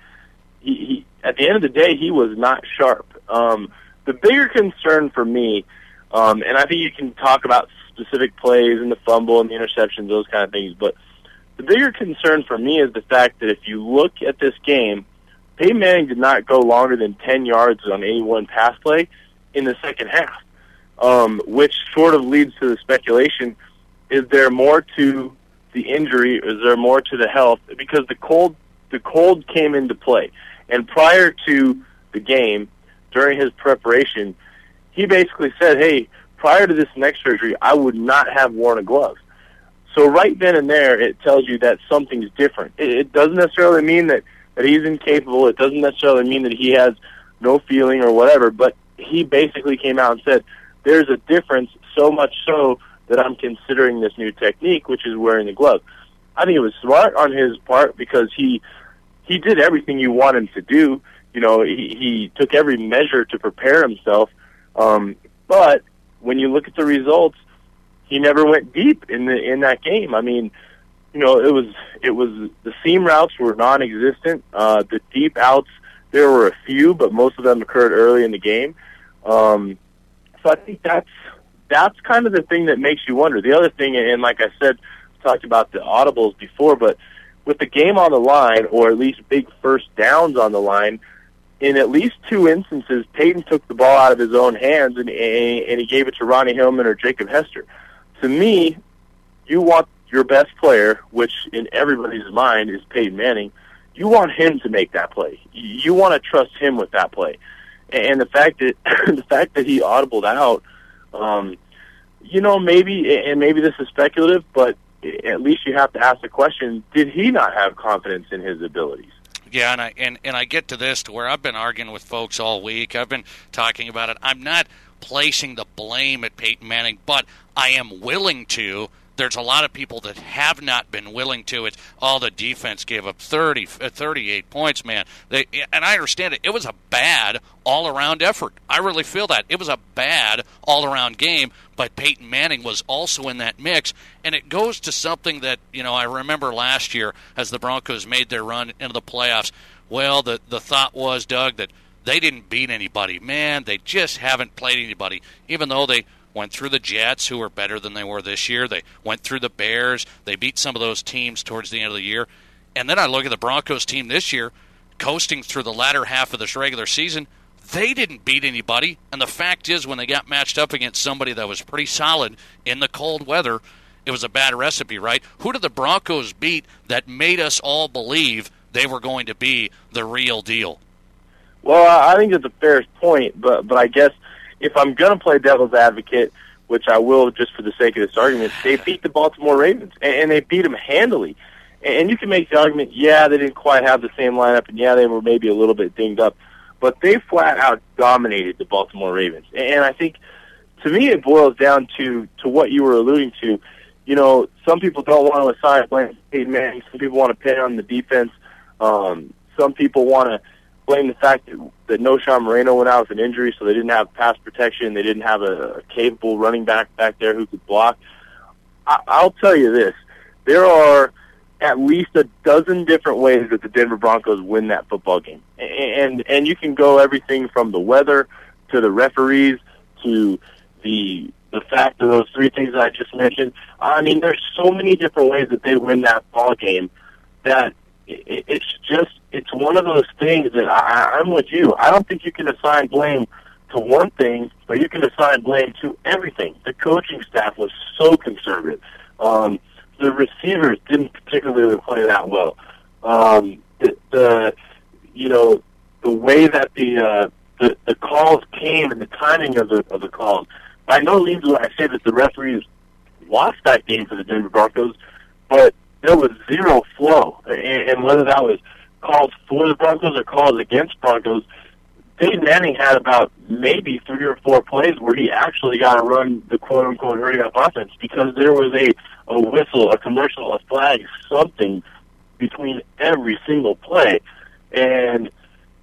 he at the end of the day, he was not sharp. The bigger concern for me, and I think you can talk about specific plays and the fumble and the interceptions, those kind of things, but the bigger concern for me is the fact that if you look at this game, Peyton Manning did not go longer than 10 yards on any one pass play in the second half, which sort of leads to the speculation, is there more to the injury, is there more to the health? Because the cold came into play. And prior to the game, during his preparation, he basically said, hey, prior to this neck surgery, I would not have worn a glove. So right then and there, it tells you that something's different. It doesn't necessarily mean that he's incapable. It doesn't necessarily mean that he has no feeling or whatever, but he basically came out and said, there's a difference, so much so that I'm considering this new technique, which is wearing the glove. I think it was smart on his part because he did everything you want him to do. You know, he took every measure to prepare himself. But when you look at the results, he never went deep in that game. I mean, you know, it was the seam routes were non-existent. The deep outs, there were a few, but most of them occurred early in the game. So I think that's kind of the thing that makes you wonder. The other thing, and like I said, talked about the audibles before, but with the game on the line, or at least big first downs on the line, in at least 2 instances, Peyton took the ball out of his own hands and he gave it to Ronnie Hillman or Jacob Hester. To me, you want your best player, which in everybody's mind is Peyton Manning, you want him to make that play. You want to trust him with that play. And the fact that he audibled out, you know, maybe this is speculative, but at least you have to ask the question, did he not have confidence in his abilities? Yeah, and I get to this to where I've been arguing with folks all week. I've been talking about it. I'm not placing the blame at Peyton Manning, but I am willing to. There's a lot of people that have not been willing to. It's the defense gave up 38 points, man. And I understand it. It was a bad all-around effort. I really feel that. It was a bad all-around game, but Peyton Manning was also in that mix. And it goes to something that, you know, I remember last year as the Broncos made their run into the playoffs. Well, the thought was, Doug, that they didn't beat anybody. Man, they just haven't played anybody, even though they went through the Jets, who were better than they were this year. They went through the Bears. They beat some of those teams towards the end of the year. And then I look at the Broncos team this year, coasting through the latter half of this regular season. They didn't beat anybody. And the fact is, when they got matched up against somebody that was pretty solid in the cold weather, it was a bad recipe, right? Who did the Broncos beat that made us all believe they were going to be the real deal? Well, I think it's a fair point, but I guess if I'm going to play devil's advocate, which I will just for the sake of this argument, they beat the Baltimore Ravens, and they beat them handily. And you can make the argument, yeah, they didn't quite have the same lineup, and yeah, they were maybe a little bit dinged up, but they flat out dominated the Baltimore Ravens. And I think, to me, it boils down to what you were alluding to. You know, some people don't want to assign blame to Peyton Manning. Some people want to pin on the defense. Some people want to blame the fact that Noshawn Moreno went out with an injury, so they didn't have pass protection. They didn't have a capable running back there who could block. I'll tell you this. There are at least a dozen different ways that the Denver Broncos win that football game. And you can go everything from the weather to the referees to the fact of those 3 things that I just mentioned. I mean, there's so many different ways that they win that ball game that it's one of those things that I'm with you. I don't think you can assign blame to one thing, but you can assign blame to everything. The coaching staff was so conservative. The receivers didn't particularly play that well. The way that the calls came and the timing of the calls. By no means will I say that the referees lost that game for the Denver Broncos, but there was zero flow. And whether that was calls for the Broncos or calls against Broncos, Peyton Manning had about maybe 3 or 4 plays where he actually got to run the quote-unquote hurry-up offense because there was a whistle, a commercial, a flag, something between every single play. And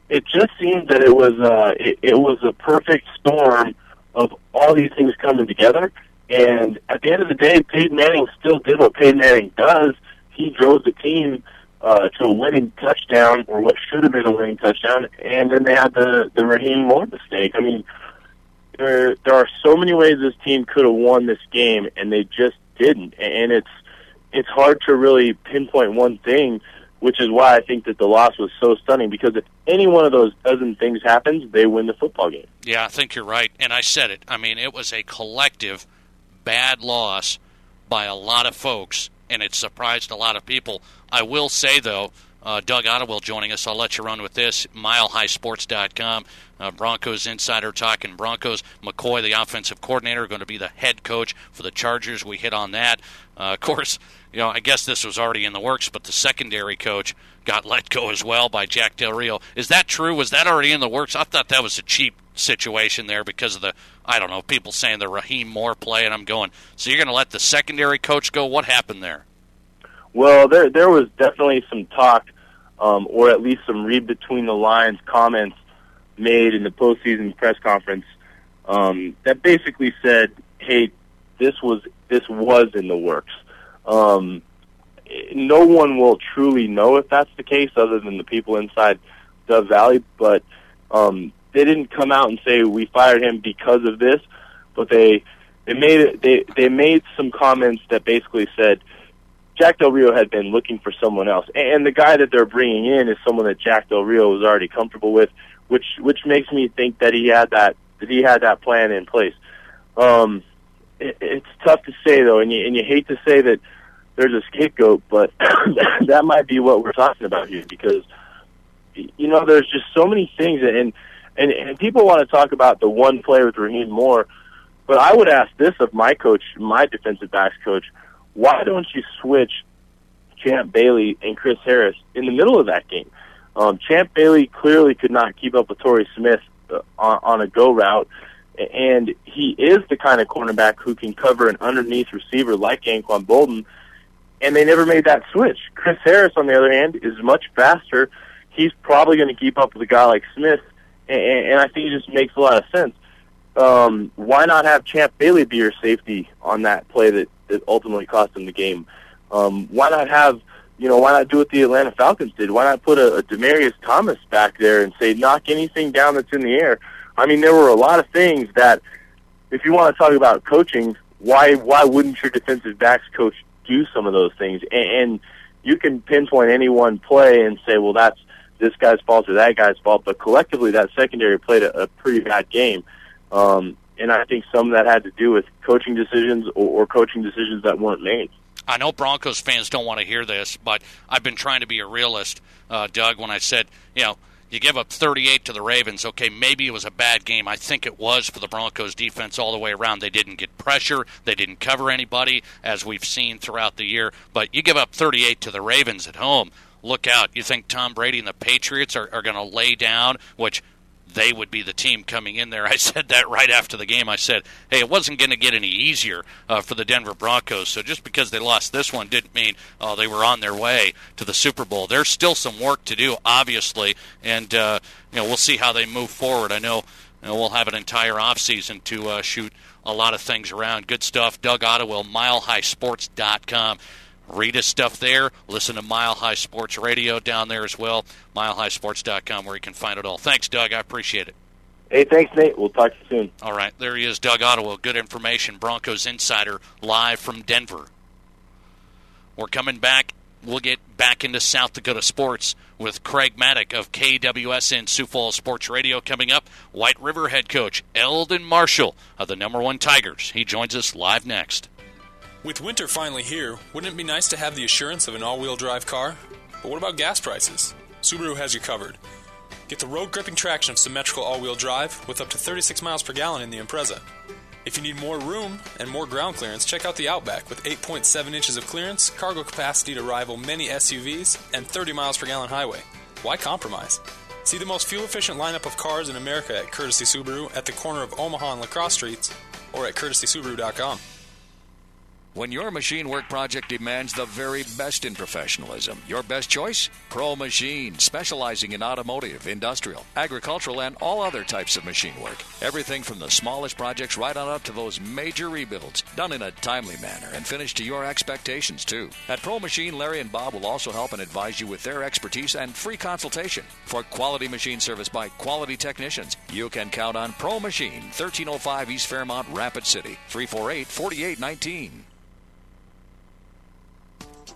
it just seemed that it was a perfect storm of all these things coming together. And at the end of the day, Peyton Manning still did what Peyton Manning does. He drove the team to a winning touchdown, or what should have been a winning touchdown, and then they had the Raheem Moore mistake. I mean, there are so many ways this team could have won this game, and they just didn't. And it's hard to really pinpoint one thing, which is why I think that the loss was so stunning, because if any one of those dozen things happens, they win the football game. Yeah, I think you're right, and I said it. I mean, it was a collective bad loss by a lot of folks, and it surprised a lot of people. I will say, though, Doug Ottewell joining us. I'll let you run with this. MileHighSports.com. Broncos insider talking Broncos. McCoy, the offensive coordinator, going to be the head coach for the Chargers. We hit on that. Of course, I guess this was already in the works, but the secondary coach got let go as well by Jack Del Rio. Is that true? Was that already in the works? I thought that was a cheap situation there because of the, people saying the Raheem Moore play, and I'm going, so you're going to let the secondary coach go? What happened there? Well, there was definitely some talk, or at least some read between the lines comments made in the postseason press conference that basically said, hey, this was in the works. No one will truly know if that's the case other than the people inside Dove Valley, but they didn't come out and say we fired him because of this, but they made some comments that basically said Jack Del Rio had been looking for someone else, and the guy that they're bringing in is someone that Jack Del Rio was already comfortable with, which makes me think that he had that plan in place. It's tough to say though, and you hate to say that there's a scapegoat, but that might be what we're talking about here, because there's just so many things, and people want to talk about the one play with Raheem Moore, but I would ask this of my coach, my defensive backs coach: why don't you switch Champ Bailey and Chris Harris in the middle of that game? Champ Bailey clearly could not keep up with Torrey Smith on a go route, and he is the kind of cornerback who can cover an underneath receiver like Anquan Bolden, and they never made that switch. Chris Harris, on the other hand, is much faster. He's probably going to keep up with a guy like Smith, and I think it just makes a lot of sense. Why not have Champ Bailey be your safety on that play that ultimately cost him the game? Why not do what the Atlanta Falcons did? Why not put a Demaryius Thomas back there and say, knock anything down that's in the air? I mean, there were a lot of things that, if you want to talk about coaching, why wouldn't your defensive backs coach do some of those things? And you can pinpoint any one play and say, well, that's this guy's fault or that guy's fault, but collectively that secondary played a pretty bad game. And I think some of that had to do with coaching decisions or coaching decisions that weren't made. I know Broncos fans don't want to hear this, but I've been trying to be a realist, Doug, when I said, you give up 38 to the Ravens. Okay, maybe it was a bad game. I think it was for the Broncos defense all the way around. They didn't get pressure. They didn't cover anybody, as we've seen throughout the year. But you give up 38 to the Ravens at home. Look out. You think Tom Brady and the Patriots are going to lay down, which they would be the team coming in there. I said that right after the game. I said, hey, it wasn't going to get any easier for the Denver Broncos. So just because they lost this one didn't mean they were on their way to the Super Bowl. There's still some work to do, obviously, and we'll see how they move forward. I know we'll have an entire offseason to shoot a lot of things around. Good stuff. Doug Ottewell, MileHighSports.com. Read his stuff there. Listen to Mile High Sports Radio down there as well. MileHighSports.com, where you can find it all. Thanks, Doug. I appreciate it. Hey, thanks, Nate. We'll talk to you soon. All right. There he is, Doug Ottewell. Good information. Broncos Insider, live from Denver. We're coming back. We'll get back into South Dakota sports with Craig Maddock of KWSN Sioux Falls Sports Radio coming up. White River head coach Eldon Marshall of the #1 Tigers. He joins us live next. With winter finally here, wouldn't it be nice to have the assurance of an all-wheel drive car? But what about gas prices? Subaru has you covered. Get the road-gripping traction of symmetrical all-wheel drive with up to 36 miles per gallon in the Impreza. If you need more room and more ground clearance, check out the Outback with 8.7 inches of clearance, cargo capacity to rival many SUVs, and 30 miles per gallon highway. Why compromise? See the most fuel-efficient lineup of cars in America at Courtesy Subaru at the corner of Omaha and La Crosse Streets or at courtesysubaru.com. When your machine work project demands the very best in professionalism, your best choice? Pro Machine, specializing in automotive, industrial, agricultural, and all other types of machine work. Everything from the smallest projects right on up to those major rebuilds, done in a timely manner and finished to your expectations, too. At Pro Machine, Larry and Bob will also help and advise you with their expertise and free consultation. For quality machine service by quality technicians, you can count on Pro Machine, 1305 East Fairmont, Rapid City, 348-4819.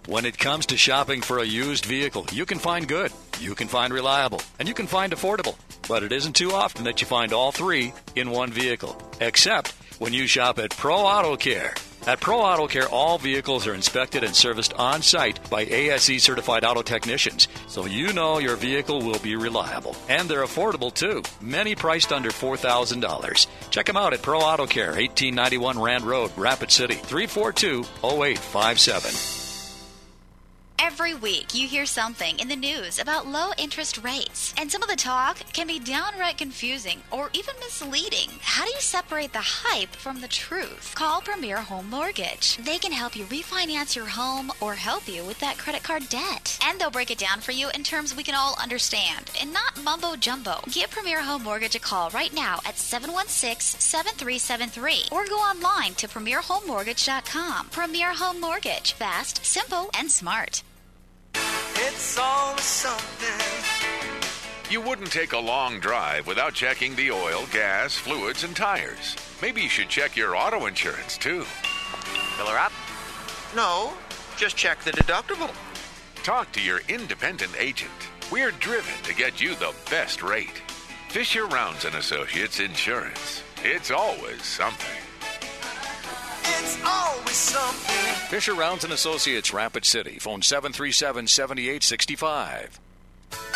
When it comes to shopping for a used vehicle, you can find good, you can find reliable, and you can find affordable. But it isn't too often that you find all three in one vehicle, except when you shop at Pro Auto Care. At Pro Auto Care, all vehicles are inspected and serviced on-site by ASE certified auto technicians, so you know your vehicle will be reliable. And they're affordable, too, many priced under $4,000. Check them out at Pro Auto Care, 1891 Rand Road, Rapid City, 342-0857. Every week, you hear something in the news about low interest rates, and some of the talk can be downright confusing or even misleading. How do you separate the hype from the truth? Call Premier Home Mortgage. They can help you refinance your home or help you with that credit card debt. And they'll break it down for you in terms we can all understand and not mumbo jumbo. Give Premier Home Mortgage a call right now at 716-7373 or go online to premierhomemortgage.com. Premier Home Mortgage. Fast, simple, and smart. It's always something. You wouldn't take a long drive without checking the oil, gas, fluids, and tires. Maybe you should check your auto insurance, too. Fill her up? No, just check the deductible. Talk to your independent agent. We're driven to get you the best rate. Fisher Rounds & Associates Insurance. It's always something. It's always something. Fisher Rounds & Associates, Rapid City. Phone 737-7865.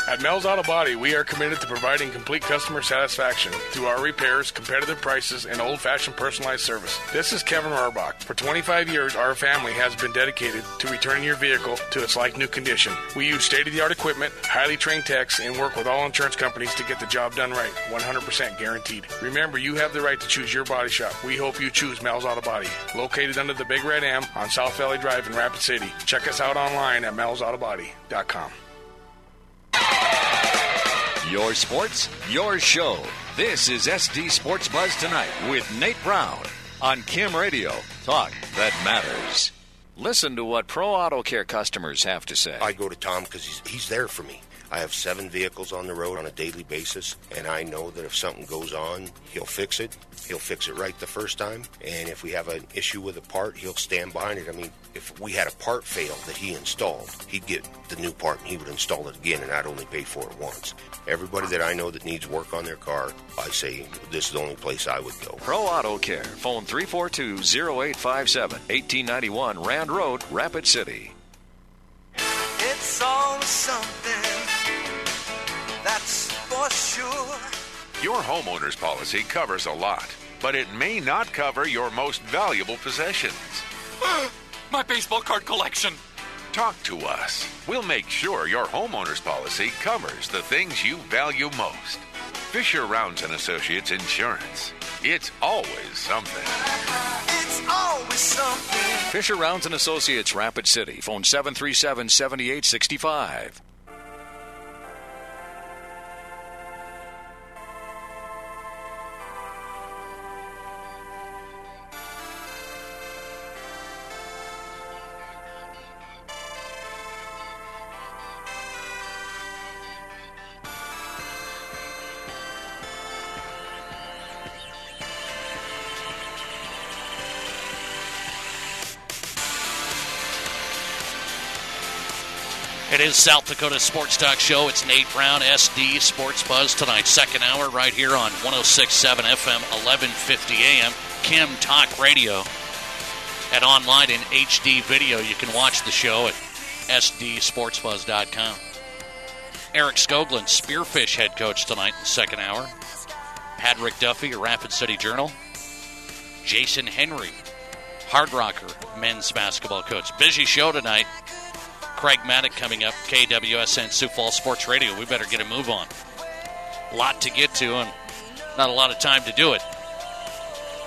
At Mel's Auto Body, we are committed to providing complete customer satisfaction through our repairs, competitive prices, and old-fashioned personalized service. This is Kevin Rohrbach. For 25 years, our family has been dedicated to returning your vehicle to its like-new condition. We use state-of-the-art equipment, highly trained techs, and work with all insurance companies to get the job done right, 100% guaranteed. Remember, you have the right to choose your body shop. We hope you choose Mel's Auto Body. Located under the Big Red M on South Valley Drive in Rapid City. Check us out online at melsautobody.com. Your sports, your show. This is SD Sports Buzz Tonight with Nate Brown on Kim Radio. Talk that matters. Listen to what Pro Auto Care customers have to say. I go to Tom because he's there for me. I have 7 vehicles on the road on a daily basis, and I know that if something goes on, he'll fix it. He'll fix it right the first time, and if we have an issue with a part, he'll stand behind it. I mean, if we had a part fail that he installed, he'd get the new part and he would install it again, and I'd only pay for it once. Everybody that I know that needs work on their car, I say this is the only place I would go. Pro Auto Care. Phone 342-0857, 1891 Rand Road, Rapid City. It's always something, that's for sure. Your homeowner's policy covers a lot, but it may not cover your most valuable possessions. My baseball card collection. Talk to us. We'll make sure your homeowner's policy covers the things you value most. Fisher Rounds & Associates Insurance. It's always something. It's always something. Fisher Rounds & Associates, Rapid City. Phone 737-7865. It is South Dakota Sports Talk Show. It's Nate Brown, SD Sports Buzz tonight. Second hour right here on 106.7 FM, 1150 AM, Kim Talk Radio. And online in HD video, you can watch the show at sdsportsbuzz.com. Eric Skoglund, Spearfish head coach tonight in the second hour. Patrick Duffy, your Rapid City Journal. Jason Henry, Hard Rocker men's basketball coach. Busy show tonight. Craig Maddock coming up, KWSN Sioux Falls Sports Radio. We better get a move on. A lot to get to and not a lot of time to do it.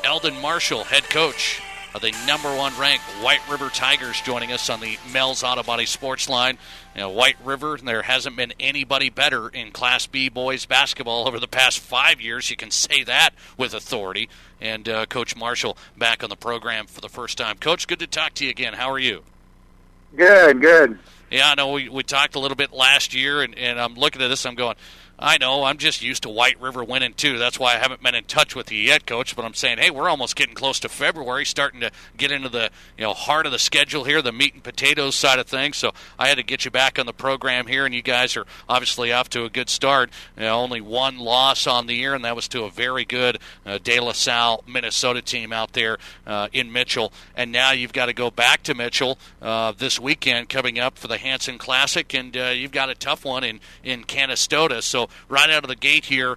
Eldon Marshall, head coach of the number 1 ranked White River Tigers, joining us on the Mel's Auto Body Sports Line. You know, White River, there hasn't been anybody better in Class B boys basketball over the past 5 years. You can say that with authority. And Coach Marshall back on the program for the first time. Coach, good to talk to you again. How are you? Good. Yeah, I know we talked a little bit last year, and I'm looking at this, I'm going, I know, I'm just used to White River winning too. That's why I haven't been in touch with you yet, Coach. But I'm saying, hey, we're almost getting close to February, starting to get into the heart of the schedule here, the meat and potatoes side of things. So I had to get you back on the program here, and you guys are obviously off to a good start. Only 1 loss on the year, and that was to a very good De La Salle, Minnesota team out there in Mitchell. And now you've got to go back to Mitchell this weekend coming up for the Hanson Classic, and you've got a tough one in Canastota. So So right out of the gate here,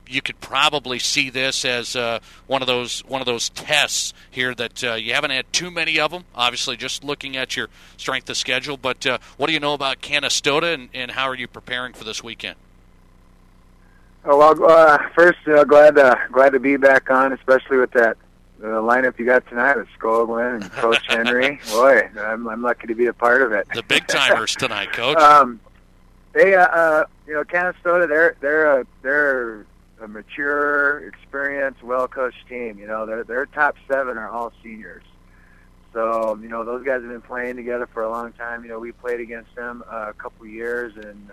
you could probably see this as one of those tests here that you haven't had too many of them. Obviously, just looking at your strength of schedule. But what do you know about Canastota, and how are you preparing for this weekend? Oh, well, first, glad to be back on, especially with that lineup you got tonight with Skoglund and Coach Henry. Boy, I'm lucky to be a part of it. The big timers tonight, Coach. Canastota, they're a mature, experienced, well-coached team. Their top 7 are all seniors. So, those guys have been playing together for a long time. We played against them a couple years, and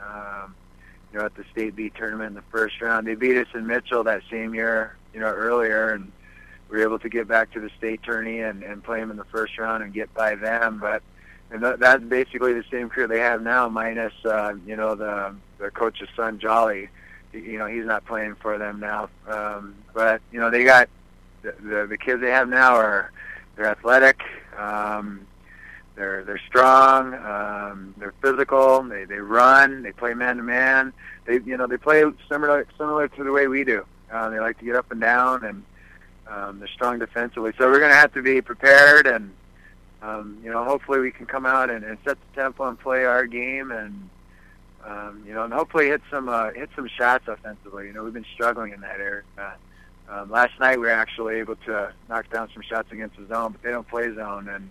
at the State B tournament in the first round. They beat us in Mitchell that same year, earlier, and we were able to get back to the state tourney and play them in the first round and get by them. But that's basically the same crew they have now, minus, the coach's son, Jolly. He's not playing for them now. But they got the kids they have now they're athletic. They're strong. They're physical. They run. They play man to man. They play similar to the way we do. They like to get up and down, and they're strong defensively. So we're going to have to be prepared, and hopefully we can come out and set the tempo and play our game, and and hopefully hit some shots offensively. We've been struggling in that area. Last night we were actually able to knock down some shots against the zone, but they don't play zone, and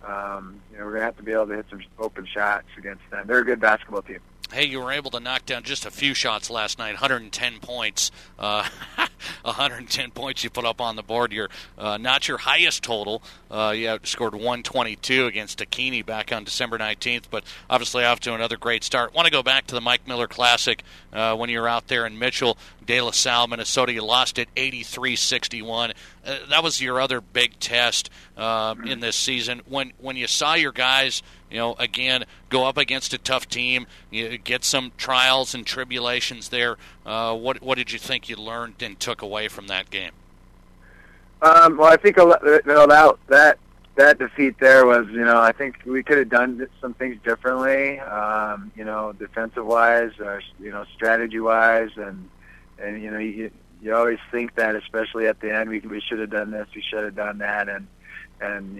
we're going to have to be able to hit some open shots against them. They're a good basketball team. Hey, you were able to knock down just a few shots last night, 110 points. 110 points you put up on the board. You're not your highest total. You scored 122 against Dakini back on December 19th, but obviously off to another great start. Want to go back to the Mike Miller Classic when you were out there in Mitchell, De La Salle, Minnesota. You lost it 83-61. That was your other big test in this season. When you saw your guys, again, go up against a tough team, you get some trials and tribulations there. What did you think you learned and took away from that game? Well, I think that defeat there was, I think we could have done some things differently, defensive wise, strategy wise, and you always think that, especially at the end, we should have done this, we should have done that, and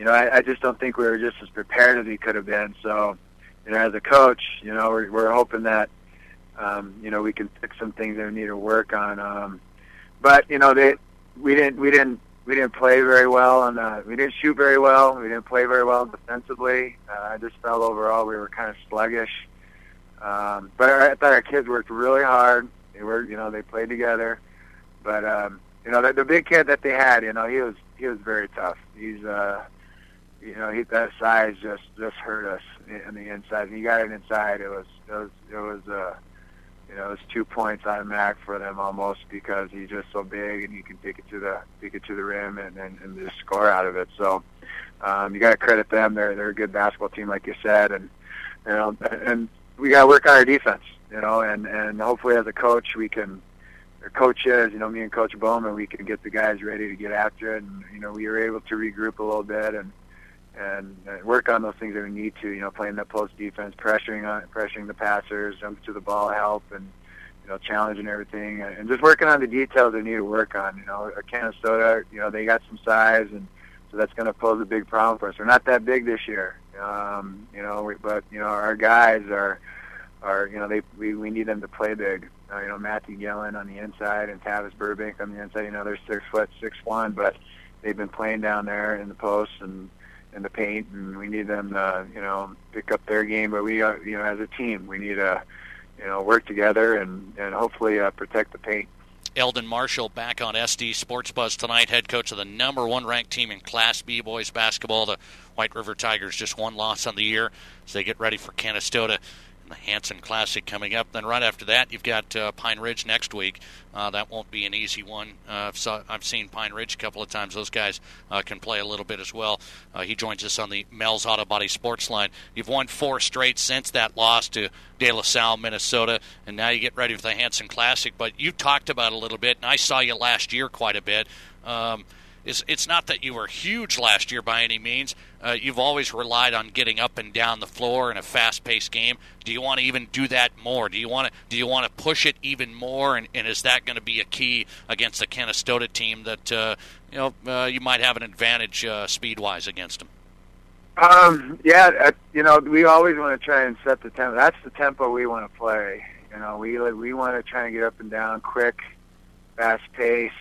I just don't think we were just as prepared as we could have been. So, as a coach, we're hoping that, we can fix some things that we need to work on. But we didn't play very well, we didn't shoot very well. We didn't play very well defensively. I just felt overall we were kind of sluggish. But I thought our kids worked really hard. They played together. But the big kid that they had, he was very tough. He's that size just hurt us in the inside. And he got it inside. It was 2 points automatic for them almost, because he's just so big and he can take it to the rim and just score out of it. So you got to credit them. They're a good basketball team, like you said, and we got to work on our defense. And hopefully as a coach we can. Our coaches, me and Coach Bowman, we can get the guys ready to get after it, and we were able to regroup a little bit and work on those things that we need to. Playing that post defense, pressuring the passers, jump to the ball, help, and challenging everything, and just working on the details we need to work on. At Canastota, they got some size, and so that's going to pose a big problem for us. We're not that big this year, but our guys are we need them to play big. Matthew Gillen on the inside and Tavis Burbank on the inside. They're 6', 6'1", but they've been playing down there in the post and in the paint, and we need them to, pick up their game. But we, as a team, we need to, work together and hopefully protect the paint. Eldon Marshall back on SD Sports Buzz tonight, head coach of the number 1 ranked team in Class B boys basketball. The White River Tigers, just 1 loss on the year as they get ready for Canastota. The Hanson Classic coming up. Then right after that, you've got Pine Ridge next week. That won't be an easy one. I've seen Pine Ridge a couple of times. Those guys can play a little bit as well. He joins us on the Mel's Auto Body Sports line. You've won 4 straight since that loss to De La Salle, Minnesota, and now you get ready for the Hanson Classic. But you talked about it a little bit, and I saw you last year quite a bit. it's not that you were huge last year by any means. You've always relied on getting up and down the floor in a fast-paced game. Do you want to even do that more? Do you want to push it even more? And is that going to be a key against the Canastota team that you might have an advantage speed-wise against them? We always want to try and set the tempo. That's the tempo we want to play. We want to try and get up and down quick, fast-paced,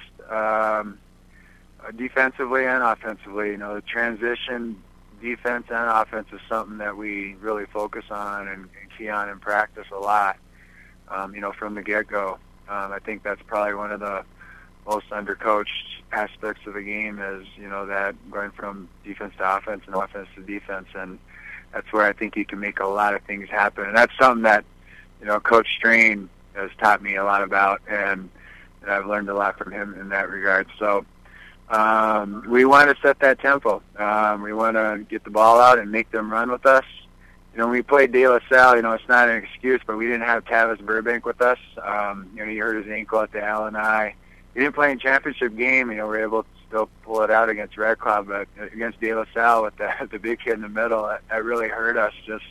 defensively and offensively. The transition defense and offense is something that we really focus on and key on in practice a lot, from the get-go. I think that's probably one of the most undercoached aspects of the game is, that going from defense to offense and offense to defense. And that's where I think you can make a lot of things happen. And that's something that, Coach Strain has taught me a lot about, and I've learned a lot from him in that regard. So we want to set that tempo. We want to get the ball out and make them run with us. When we played De La Salle, it's not an excuse, but we didn't have Tavis Burbank with us. He hurt his ankle at the L&I. He didn't play in championship game. We were able to still pull it out against Red Cloud, but against De La Salle with the big kid in the middle, that really hurt us. Just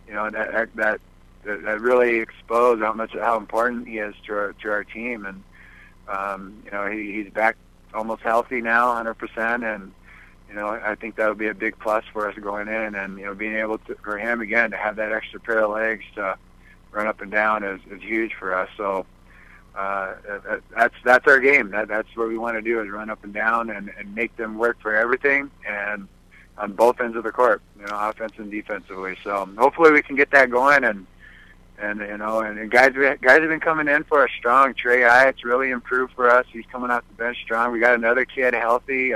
that really exposed how important he is to our team. And he's back almost healthy now, 100%. And I think that would be a big plus for us going in. And being able to, for him again, to have that extra pair of legs to run up and down is huge for us. So. That's our game. That's what we want to do is run up and down and make them work for everything and on both ends of the court, offense and defensively. So hopefully we can get that going and guys have been coming in for us strong. Trey Hyatt's really improved for us. He's coming off the bench strong. We got another kid healthy,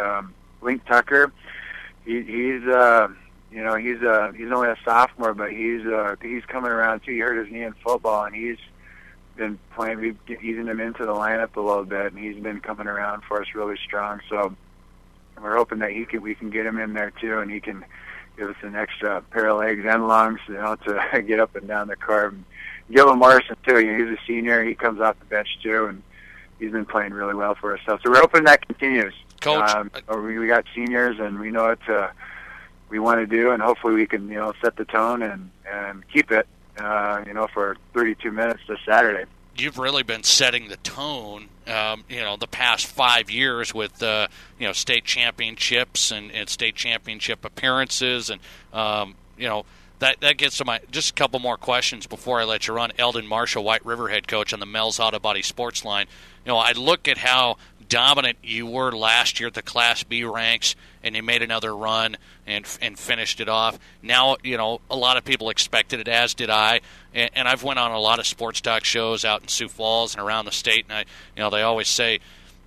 Link Tucker. He's only a sophomore, but he's coming around too. He hurt his knee in football, and he's been playing. We've easing him into the lineup a little bit, and he's been coming around for us really strong. So we're hoping that we can get him in there too, and he can give us an extra pair of legs and lungs, to get up and down the court. And Gillen Morrison too. He's a senior. He comes off the bench too, and he's been playing really well for us. So we're hoping that continues. Coach, we got seniors, and we know what we want to do, and hopefully we can set the tone and keep it. For 32 minutes this Saturday. You've really been setting the tone, the past 5 years with, state championships and state championship appearances. And, that gets to just a couple more questions before I let you run. Eldon Marshall, White River head coach on the Mel's Auto Body Sports Line. I look at how dominant you were last year at the Class B ranks, and you made another run and finished it off. Now, a lot of people expected it, as did I, and I've went on a lot of sports talk shows out in Sioux Falls and around the state, and they always say,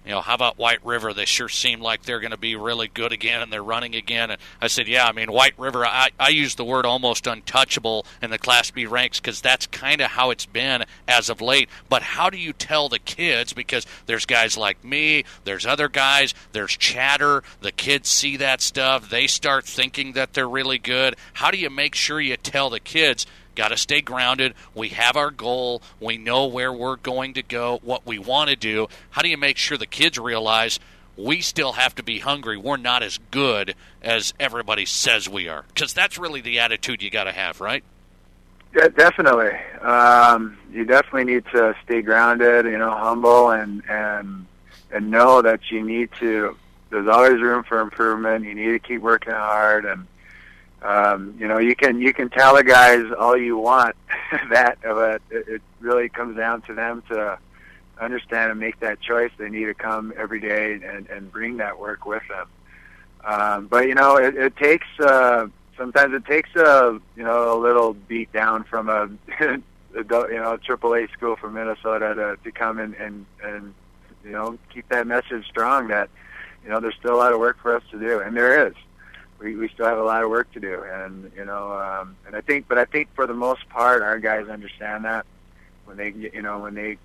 how about White River? They sure seem like they're going to be really good again, and they're running again. And I said, White River, I use the word almost untouchable in the Class B ranks because that's kind of how it's been as of late. But how do you tell the kids? Because there's guys like me, there's other guys, there's chatter. The kids see that stuff. They start thinking that they're really good. How do you make sure you tell the kids, got to stay grounded. We have our goal. We know where we're going to go, what we want to do. How do you make sure the kids realize we still have to be hungry? We're not as good as everybody says we are. Because that's really the attitude you got to have, right? Yeah, definitely. You definitely need to stay grounded, humble, and know that you need to. There's always room for improvement. You need to keep working hard, and you can tell the guys all you want that, but it really comes down to them to understand and make that choice. They need to come every day and bring that work with them. But it takes sometimes it takes a little beat down from a AAA school from Minnesota to come and keep that message strong that there's still a lot of work for us to do, and there is. We still have a lot of work to do, and I think for the most part, our guys understand that. When they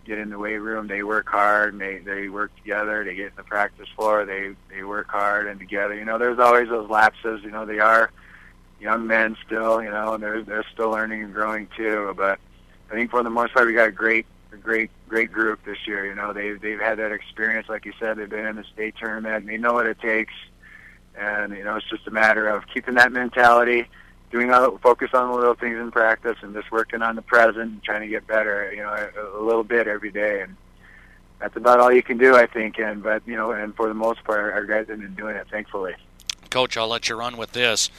get in the weight room, they work hard and they work together. They get in the practice floor, they work hard and together. There's always those lapses. They are young men still, and they're still learning and growing too. But I think for the most part, we got a great great group this year. You know, they've had that experience, like you said. They've been in the state tournament, and they know what it takes. And you know, it's just a matter of keeping that mentality, focus on the little things in practice, and just working on the present and trying to get better. You know, a little bit every day, and that's about all you can do, I think. But you know, and for the most part, our guys have been doing it, thankfully. Coach, I'll let you run with this.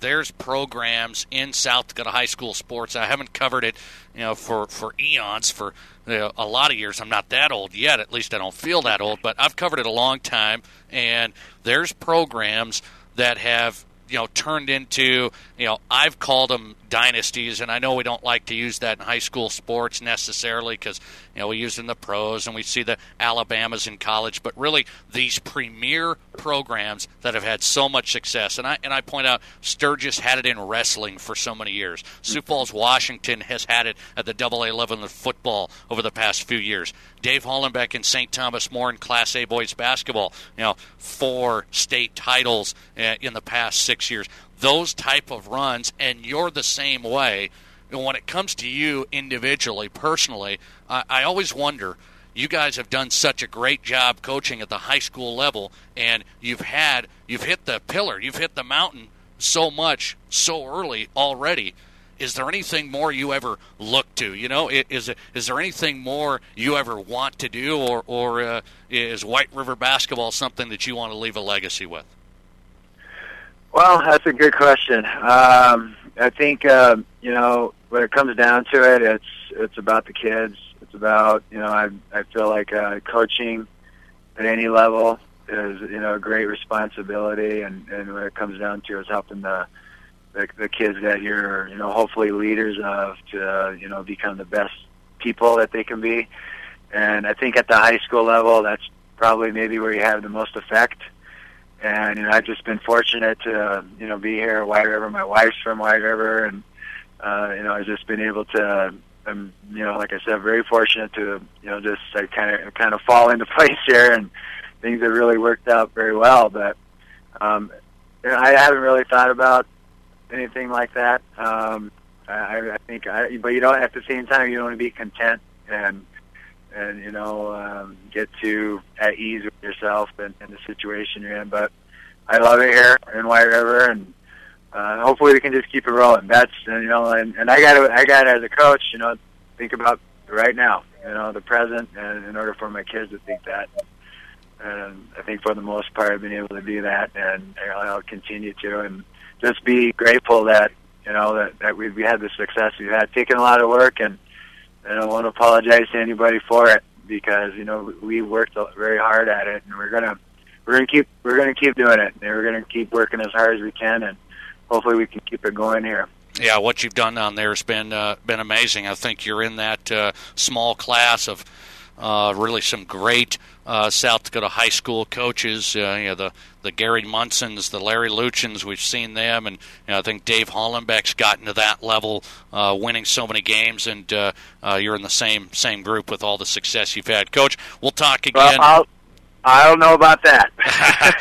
There's programs in South Dakota high school sports. I haven't covered it, you know, for eons, for a lot of years. I'm not that old yet. At least I don't feel that old. But I've covered it a long time, and there's programs that have, you know, turned into, you know, I've called them dynasties, and I know we don't like to use that in high school sports necessarily because, you know, we use it in the pros and we see the Alabamas in college, but really these premier programs that have had so much success. And I point out Sturgis had it in wrestling for so many years. Sioux Falls, Washington has had it at the AA level of football over the past few years. Dave Hollenbeck and St. Thomas More in Class A boys basketball, you know, 4 state titles in the past 6 years. Those type of runs, and you're the same way. And when it comes to you individually, personally, I always wonder, you guys have done such a great job coaching at the high school level, and you've hit the pillar, you've hit the mountain so much, so early already. Is there anything more you ever look to? You know, is there anything more you ever want to do, or is White River basketball something that you want to leave a legacy with? Well, that's a good question. I think you know, when it comes down to it, it's about the kids. It's about, you know, I feel like coaching at any level is, you know, a great responsibility, and when it comes down to it, is helping the kids that you're, you know, hopefully leaders of to, you know, become the best people that they can be. And I think at the high school level, that's probably maybe where you have the most effect. And, you know, I've just been fortunate to, you know, be here at White River. My wife's from White River, and, you know, I've just been able to, you know, like I said, very fortunate to, you know, just kind of fall into place here, and things have really worked out very well. But, you know, I haven't really thought about anything like that. I think, but you don't, at the same time, you don't want to be content and you know, get too at ease with yourself and the situation you're in. But I love it here in White River, and hopefully we can just keep it rolling. That's, you know, and I got as a coach, you know, think about right now, you know, the present, and in order for my kids to think that. And I think for the most part I've been able to do that, and I'll continue to, and just be grateful that, you know, that we had the success we've had. Taken a lot of work, and I don't want to apologize to anybody for it, because, you know, we worked very hard at it, and we're gonna keep doing it, and we're gonna keep working as hard as we can, and hopefully we can keep it going here. Yeah, what you've done down there has been amazing. I think you're in that small class of really some great South Dakota high school coaches. You know, the Gary Munsons, the Larry Luchins, we've seen them, and you know, I think Dave Hollenbeck's gotten to that level, winning so many games, and you're in the same group with all the success you've had. Coach, we'll talk again. Well, I don't know about that.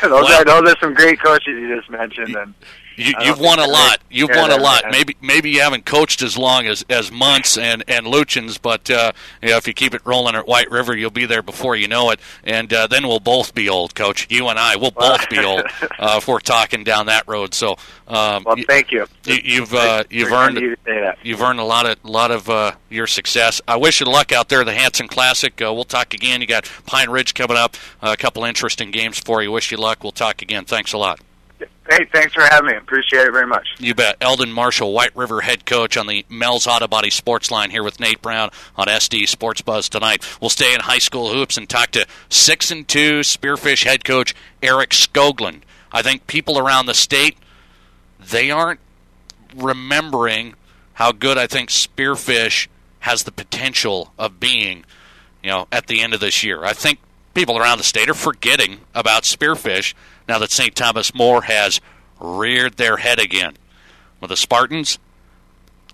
those are some great coaches you just mentioned, and You've won a lot. You've won a lot. Maybe you haven't coached as long as Muntz and Luchins, but you know, if you keep it rolling at White River, you'll be there before you know it, and then we'll both be old, Coach. You and I, we'll both be old if we're talking down that road. So, well, thank you. You've earned a lot of your success. I wish you luck out there at the Hanson Classic. We'll talk again. You got Pine Ridge coming up. A couple interesting games for you. Wish you luck. We'll talk again. Thanks a lot. Hey, thanks for having me. Appreciate it very much. You bet. Eldon Marshall, White River head coach on the Mel's Auto Body Sports Line here with Nate Brown on SD Sports Buzz tonight. We'll stay in high school hoops and talk to 6-2 Spearfish head coach Eric Skoglund. I think people around the state, they aren't remembering how good I think Spearfish has the potential of being, you know, at the end of this year. I think people around the state are forgetting about Spearfish now that St. Thomas More has reared their head again. With the Spartans,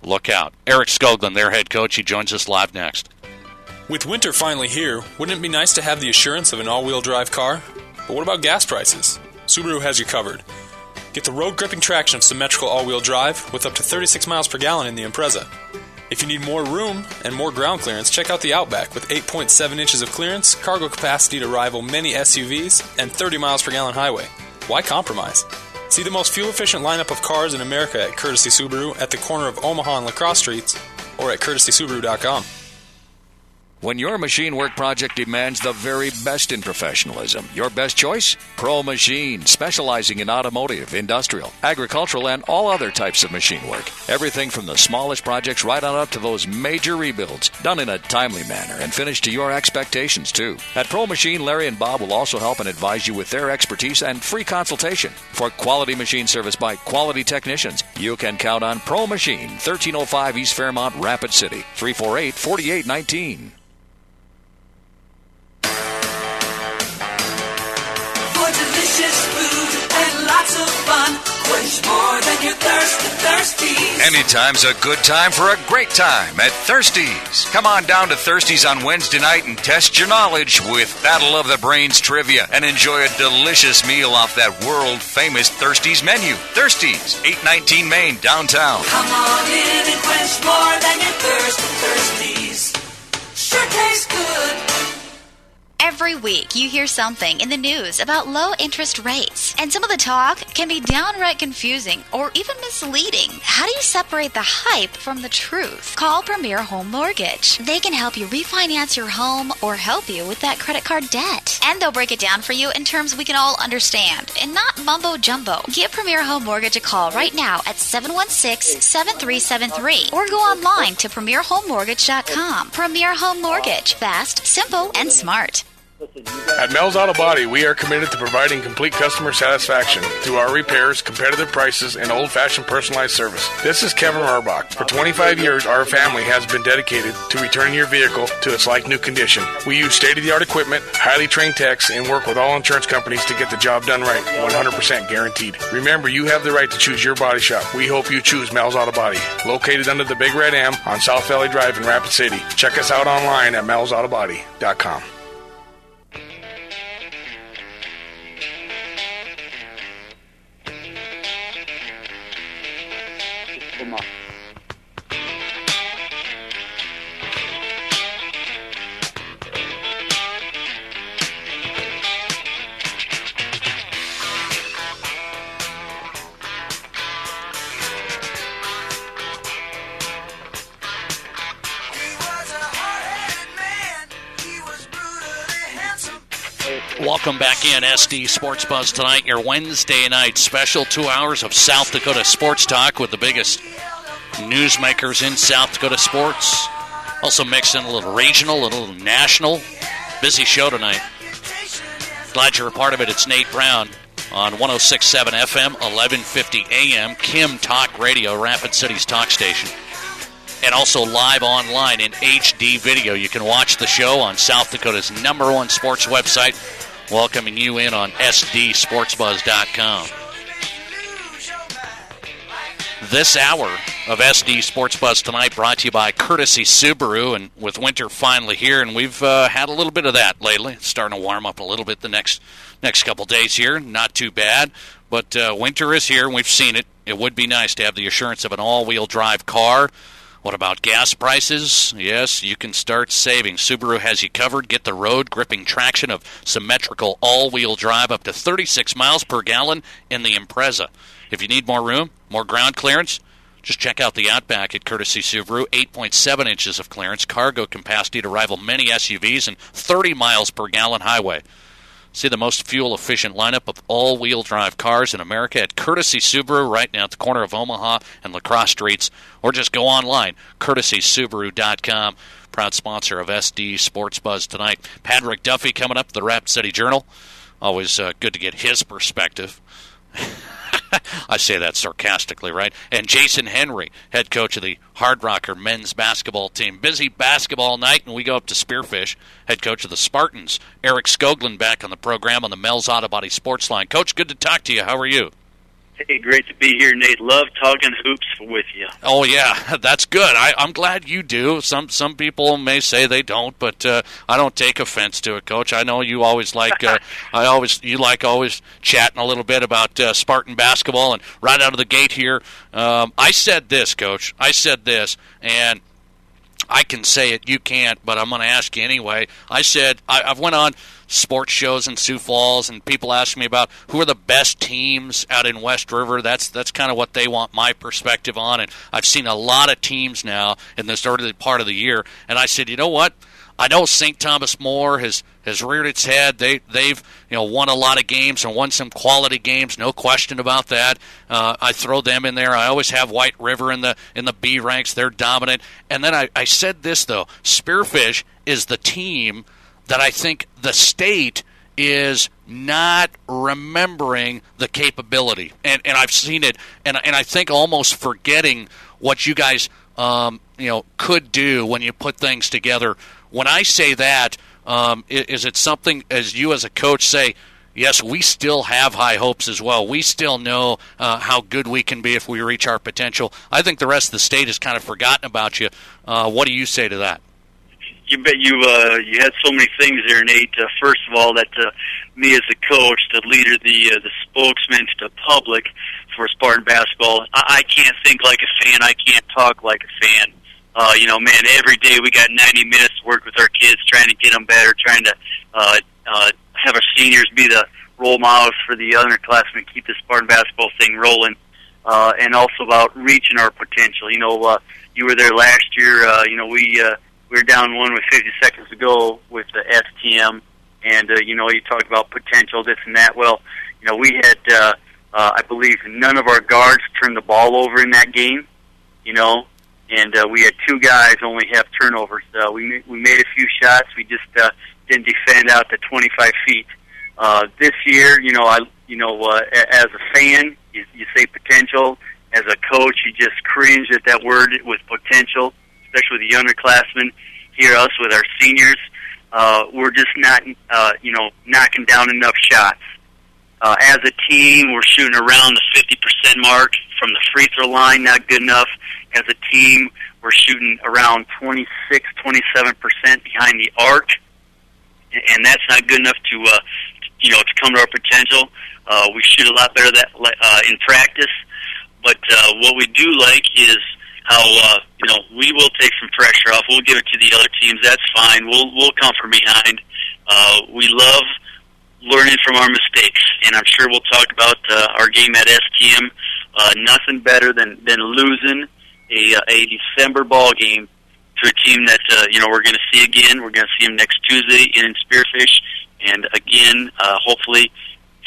look out. Eric Skoglund, their head coach, he joins us live next. With winter finally here, wouldn't it be nice to have the assurance of an all-wheel drive car? But what about gas prices? Subaru has you covered. Get the road-gripping traction of symmetrical all-wheel drive with up to 36 miles per gallon in the Impreza. If you need more room and more ground clearance, check out the Outback with 8.7 inches of clearance, cargo capacity to rival many SUVs, and 30 miles per gallon highway. Why compromise? See the most fuel-efficient lineup of cars in America at Courtesy Subaru at the corner of Omaha and La Crosse Streets, or at courtesysubaru.com. When your machine work project demands the very best in professionalism, your best choice? Pro Machine, specializing in automotive, industrial, agricultural, and all other types of machine work. Everything from the smallest projects right on up to those major rebuilds, done in a timely manner and finished to your expectations, too. At Pro Machine, Larry and Bob will also help and advise you with their expertise and free consultation. For quality machine service by quality technicians, you can count on Pro Machine, 1305 East Fairmont, Rapid City, 348-4819. Delicious food and lots of fun. Quench more than your thirst at Thirsties. Anytime's a good time for a great time at Thirsties. Come on down to Thirsties on Wednesday night and test your knowledge with Battle of the Brains trivia and enjoy a delicious meal off that world-famous Thirsties menu. Thirsties, 819 Main, downtown. Come on in and quench more than your thirst at Thirsties. Sure tastes good. Every week, you hear something in the news about low interest rates, and some of the talk can be downright confusing or even misleading. How do you separate the hype from the truth? Call Premier Home Mortgage. They can help you refinance your home or help you with that credit card debt. And they'll break it down for you in terms we can all understand and not mumbo jumbo. Give Premier Home Mortgage a call right now at 716-7373 or go online to premierhomemortgage.com. Premier Home Mortgage. Fast, simple, and smart. At Mel's Auto Body, we are committed to providing complete customer satisfaction through our repairs, competitive prices, and old-fashioned personalized service. This is Kevin Marbach. For 25 years, our family has been dedicated to returning your vehicle to its like-new condition. We use state-of-the-art equipment, highly trained techs, and work with all insurance companies to get the job done right, 100% guaranteed. Remember, you have the right to choose your body shop. We hope you choose Mel's Auto Body, located under the Big Red M on South Valley Drive in Rapid City. Check us out online at melsautobody.com. Welcome back in, SD Sports Buzz tonight, your Wednesday night special, 2 hours of South Dakota sports talk with the biggest newsmakers in South Dakota sports. Also mixed in a little regional, a little national. Busy show tonight. Glad you're a part of it. It's Nate Brown on 106.7 FM, 1150 AM, Kim Talk Radio, Rapid City's talk station. And also live online in HD video. You can watch the show on South Dakota's #1 sports website, welcoming you in on sdsportsbuzz.com. This hour of SD Sports Buzz tonight brought to you by Courtesy Subaru, and with winter finally here, and we've had a little bit of that lately. It's starting to warm up a little bit the next couple days here. Not too bad, but winter is here, and we've seen it. It would be nice to have the assurance of an all-wheel drive car. What about gas prices? Yes, you can start saving. Subaru has you covered. Get the road-gripping traction of symmetrical all-wheel drive up to 36 miles per gallon in the Impreza. If you need more room, more ground clearance, just check out the Outback at Courtesy Subaru. 8.7 inches of clearance, cargo capacity to rival many SUVs, and 30 miles per gallon highway. See the most fuel-efficient lineup of all-wheel drive cars in America at Courtesy Subaru right now at the corner of Omaha and La Crosse Streets, or just go online, courtesysubaru.com. Proud sponsor of SD Sports Buzz tonight. Patrick Duffy coming up, the Rapid City Journal. Always good to get his perspective. I say that sarcastically, right? And Jason Henry, head coach of the Hard Rocker men's basketball team. Busy basketball night, and we go up to Spearfish. Head coach of the Spartans, Eric Skoglund, back on the program on the Mel's Auto Body Sports Line. Coach, good to talk to you. How are you? Hey, great to be here, Nate. Love talking hoops with you. Oh, yeah, that's good. I'm glad you do. Some people may say they don't, but I don't take offense to it, Coach. I know you always like you like always chatting a little bit about Spartan basketball. And right out of the gate here, I said this, Coach. I said this, and I can say it, you can't, but I'm going to ask you anyway. I said, I've went on sports shows in Sioux Falls, and people ask me about who are the best teams out in West River. That's kind of what they want my perspective on, and I've seen a lot of teams now in this early part of the year, and I said, you know what? I know St. Thomas More has reared its head. They've won a lot of games and won some quality games, no question about that. I throw them in there. I always have White River in the B ranks. They're dominant. And then I said this though: Spearfish is the team that I think the state is not remembering the capability, and I've seen it, and I think almost forgetting what you guys could do when you put things together. When I say that, is it something, as you as a coach say, yes, we still have high hopes as well. We still know how good we can be if we reach our potential. I think the rest of the state has kind of forgotten about you. What do you say to that? You bet you had so many things there, Nate. First of all, that me as a coach, the leader, the spokesman to the public for Spartan basketball, I can't think like a fan. I can't talk like a fan. Man, every day we got 90 minutes to work with our kids, trying to get them better, trying to have our seniors be the role models for the underclassmen, keep the Spartan basketball thing rolling, and also about reaching our potential. You were there last year. We were down one with 50 seconds to go with the STM, and you talked about potential, this and that. Well, we had I believe none of our guards turned the ball over in that game. And we had two guys only have turnovers. We made a few shots. We just didn't defend out to 25 feet. This year, as a fan, you say potential. As a coach, you just cringe at that word with potential, especially with the underclassmen. Here, us with our seniors, we're just not, knocking down enough shots. As a team, we're shooting around the 50% mark from the free throw line, not good enough. As a team, we're shooting around 26-27% behind the arc, and that's not good enough to come to our potential. We shoot a lot better in practice, but what we do like is how we will take some pressure off. We'll give it to the other teams. That's fine. We'll come from behind. We love learning from our mistakes, and I'm sure we'll talk about our game at STM. Nothing better than losing a December ball game to a team that we're going to see again. We're going to see them next Tuesday in Spearfish, and again, hopefully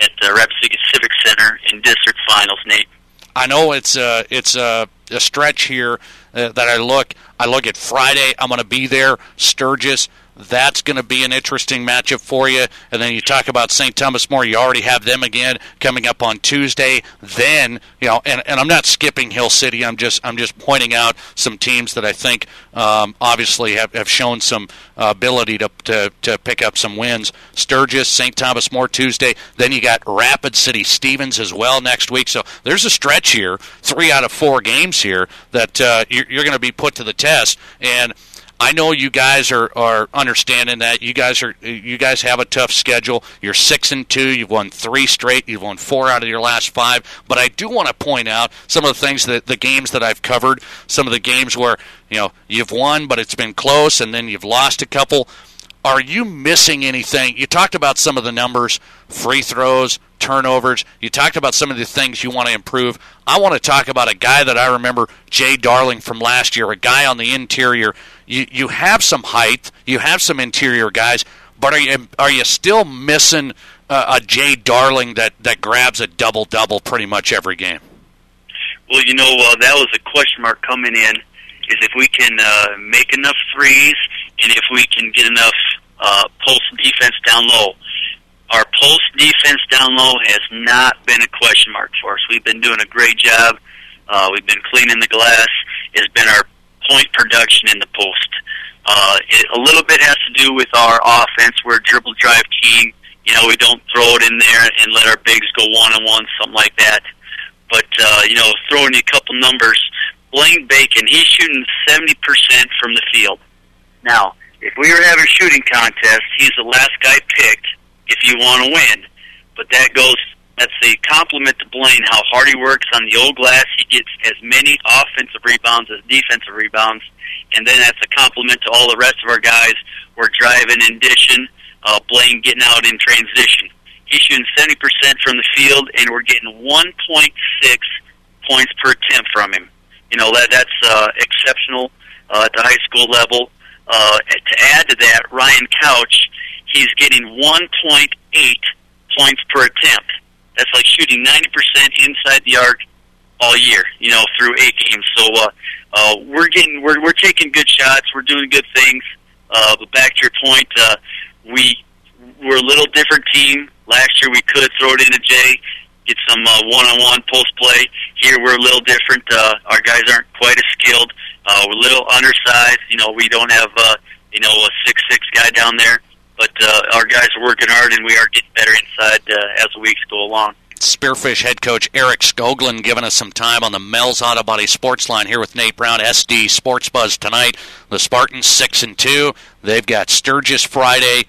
at the Rapid City Civic Center in district finals. Nate, I know it's a stretch here that I look at Friday. I'm going to be there. Sturgis. That's going to be an interesting matchup for you. And then you talk about St. Thomas More. You already have them again coming up on Tuesday. Then, and I'm not skipping Hill City. I'm just pointing out some teams that I think obviously have shown some ability to pick up some wins. Sturgis, St. Thomas More Tuesday. Then you got Rapid City Stevens as well next week. So there's a stretch here, 3 out of 4 games here that you're going to be put to the test. And I know you guys are understanding that. You guys have a tough schedule. You're 6-2. You've won 3 straight. You've won 4 out of your last 5. But I do want to point out some of the things that the games that I've covered. Some of the games where you've won, but it's been close, and then you've lost a couple. Are you missing anything? You talked about some of the numbers, free throws, turnovers. You talked about some of the things you want to improve. I want to talk about a guy that I remember, Jay Darling from last year, a guy on the interior. You have some height, you have some interior guys, but are you still missing a Jay Darling that grabs a double-double pretty much every game? Well, that was a question mark coming in, is if we can make enough threes and if we can get enough post defense down low. Our post defense down low has not been a question mark for us. We've been doing a great job. We've been cleaning the glass. It's been our point production in the post. A little bit has to do with our offense. We're a dribble drive team. We don't throw it in there and let our bigs go one-on-one, something like that. But, throwing you a couple numbers, Blaine Bacon, he's shooting 70% from the field. Now, if we were having a shooting contest, he's the last guy picked if you want to win. But that's a compliment to Blaine, how hard he works on the old glass. He gets as many offensive rebounds as defensive rebounds, And then that's a compliment to all the rest of our guys. We're driving and dishing, Blaine getting out in transition. He's shooting 70% from the field, and we're getting 1.6 points per attempt from him. That's exceptional at the high school level. To add to that, Ryan Couch, he's getting 1.8 points per attempt. That's like shooting 90% inside the arc all year, through 8 games. So we're taking good shots. We're doing good things. But back to your point, we're a little different team. Last year we could throw it into Jay, get some one-on-one post play. Here we're a little different. Our guys aren't quite as skilled. We're a little undersized. We don't have a 6'6" guy down there. But our guys are working hard, and we are getting better inside as the weeks go along. Spearfish head coach Eric Skoglund giving us some time on the Mel's Auto Body Sports Line here with Nate Brown, SD Sports Buzz tonight. The Spartans 6-2. They've got Sturgis Friday,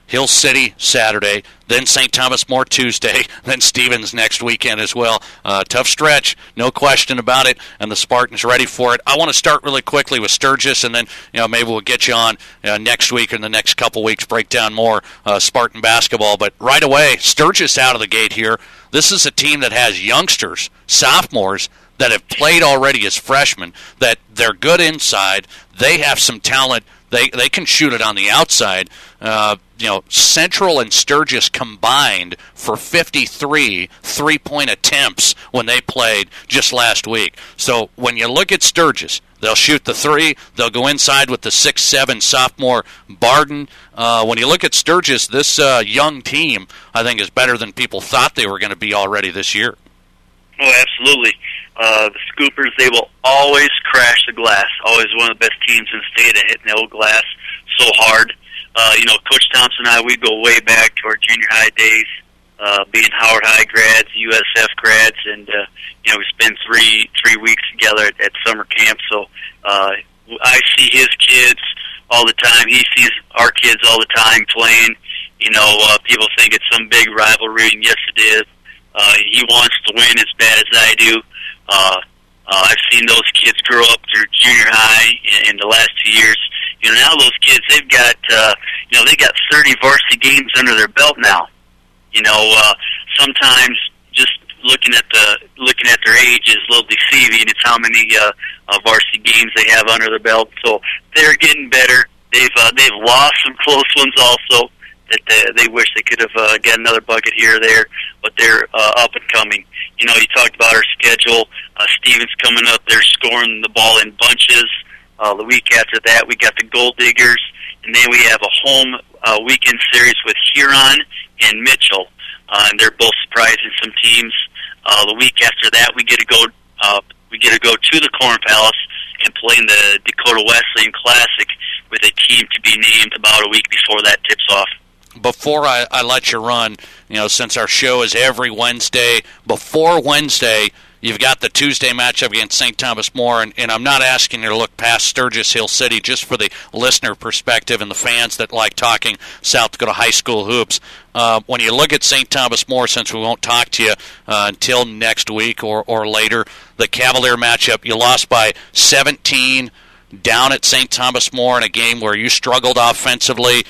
Hill City Saturday, then St. Thomas More Tuesday, then Stevens next weekend as well. Tough stretch, no question about it, and the Spartans ready for it. I want to start really quickly with Sturgis, and then maybe we'll get you on next week or in the next couple weeks, break down more Spartan basketball. But right away, Sturgis out of the gate here. This is a team that has youngsters, sophomores, that have played already as freshmen, that they're good inside. They have some talent. They can shoot it on the outside. Central and Sturgis combined for 53 three-point attempts when they played just last week. So when you look at Sturgis, they'll shoot the three. They'll go inside with the 6'7" sophomore Barden. When you look at Sturgis, this young team, I think, is better than people thought they were going to be already this year. Oh, absolutely. The Scoopers, they will always crash the glass. Always one of the best teams in the state at hitting the old glass so hard. Coach Thompson and I, we go way back to our junior high days, being Howard High grads, USF grads, and we spend three weeks together at summer camp. So I see his kids all the time. He sees our kids all the time playing. People think it's some big rivalry, and yes, it is. He wants to win as bad as I do. I've seen those kids grow up through junior high in the last 2 years. Now those kids, they've got, they got 30 varsity games under their belt now. Sometimes just looking at their age is a little deceiving. It's how many varsity games they have under their belt. So they're getting better. They've lost some close ones also that they wish they could have got another bucket here or there, but they're up and coming. You talked about our schedule. Stevens coming up. They're scoring the ball in bunches. The week after that, we got the Gold Diggers, and then we have a home weekend series with Huron and Mitchell, and they're both surprising some teams. The week after that, we get to go to the Corn Palace and play in the Dakota Wesleyan Classic with a team to be named about a week before that tips off. Before I let you run, since our show is every Wednesday, before Wednesday, you've got the Tuesday matchup against St. Thomas More, and I'm not asking you to look past Sturgis Hill City, just for the listener perspective and the fans that like talking South Dakota high school hoops. When you look at St. Thomas More, since we won't talk to you until next week or later, the Cavalier matchup, you lost by 17 down at St. Thomas More in a game where you struggled offensively,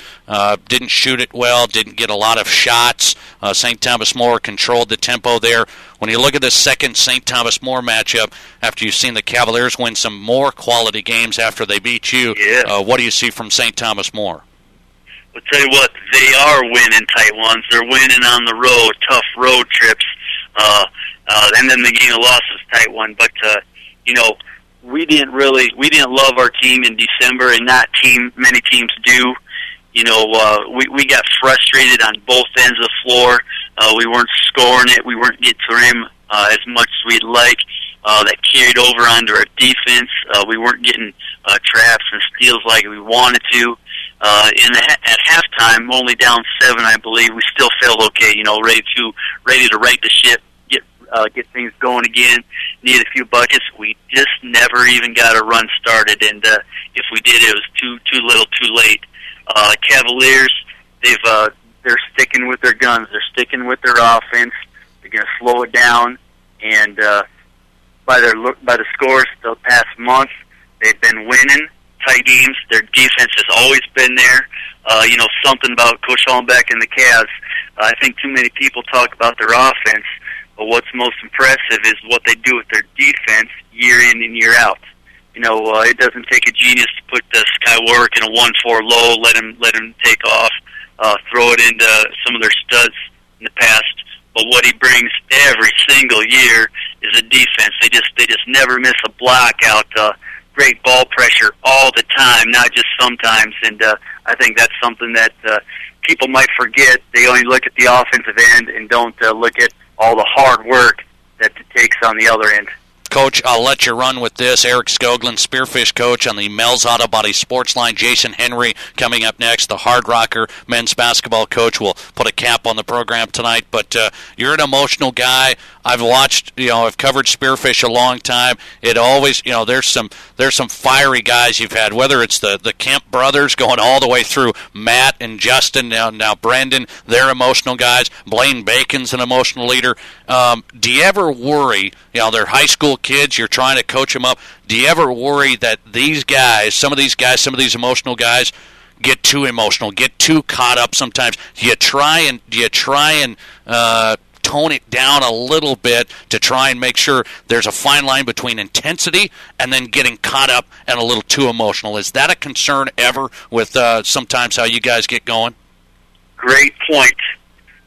didn't shoot it well, didn't get a lot of shots. St. Thomas More controlled the tempo there. When you look at the second St. Thomas More matchup, after you've seen the Cavaliers win some more quality games after they beat you, what do you see from St. Thomas More? I'll tell you what, they are winning tight ones. They're winning on the road, tough road trips, and then the game of loss is a tight one. But, we didn't love our team in December, and many teams do. We got frustrated on both ends of the floor. We weren't scoring it. We weren't getting to the rim as much as we'd like. That carried over onto our defense. We weren't getting traps and steals like we wanted to. At halftime, only down 7, I believe, we still felt okay. Ready to right the ship, get things going again. Need a few buckets. We just never even got a run started, and if we did, it was too little, too late. Cavaliers, they're sticking with their guns. They're sticking with their offense. They're going to slow it down, and by the scores the past month, they've been winning tight games. Their defense has always been there. Something about Coach Hollenbeck and the Cavs. I think too many people talk about their offense, but what's most impressive is what they do with their defense year in and year out. It doesn't take a genius to put the Skywork in a 1-4 low, let him take off, throw it into some of their studs in the past. But what he brings every single year is a defense. They just never miss a block out. Great ball pressure all the time, not just sometimes. And I think that's something that people might forget. They only look at the offensive end and don't look at all the hard work that it takes on the other end. Coach, I'll let you run with this. Eric Skoglund, Spearfish coach on the Mel's Auto Body Sports Line. Jason Henry coming up next. The Hard Rocker men's basketball coach will put a cap on the program tonight. But you're an emotional guy. I've watched, I've covered Spearfish a long time. It always, there's some fiery guys you've had, whether it's the Kemp brothers going all the way through Matt and Justin, now Brendan, they're emotional guys. Blaine Bacon's an emotional leader. Do you ever worry, they're high school kids, you're trying to coach them up. Do you ever worry that these guys, some of these emotional guys, get too emotional, get too caught up sometimes? Do you try and tone it down a little bit to try and make sure there's a fine line between intensity and then getting caught up and a little too emotional? Is that a concern ever with sometimes how you guys get going? Great point.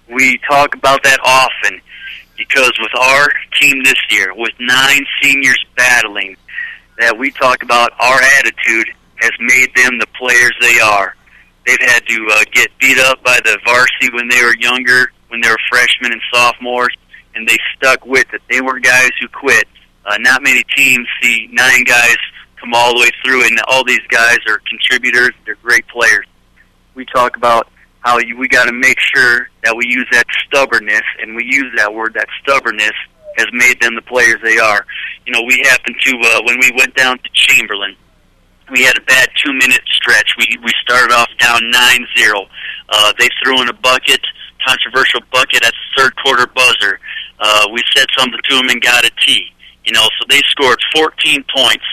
We talk about that often because with our team this year, with 9 seniors battling, that we talk about our attitude has made them the players they are. They've had to get beat up by the varsity when they were younger, when they were freshmen and sophomores, and they stuck with it. They were guys who quit. Not many teams see 9 guys come all the way through, and all these guys are contributors. They're great players. We talk about how we got to make sure that we use that stubbornness, and we use that word, that stubbornness has made them the players they are. We happened to, when we went down to Chamberlain, we had a bad 2-minute stretch. We started off down 9-0. They threw in a bucket, controversial bucket at the third quarter buzzer. We said something to them and got a tee. So they scored 13 points,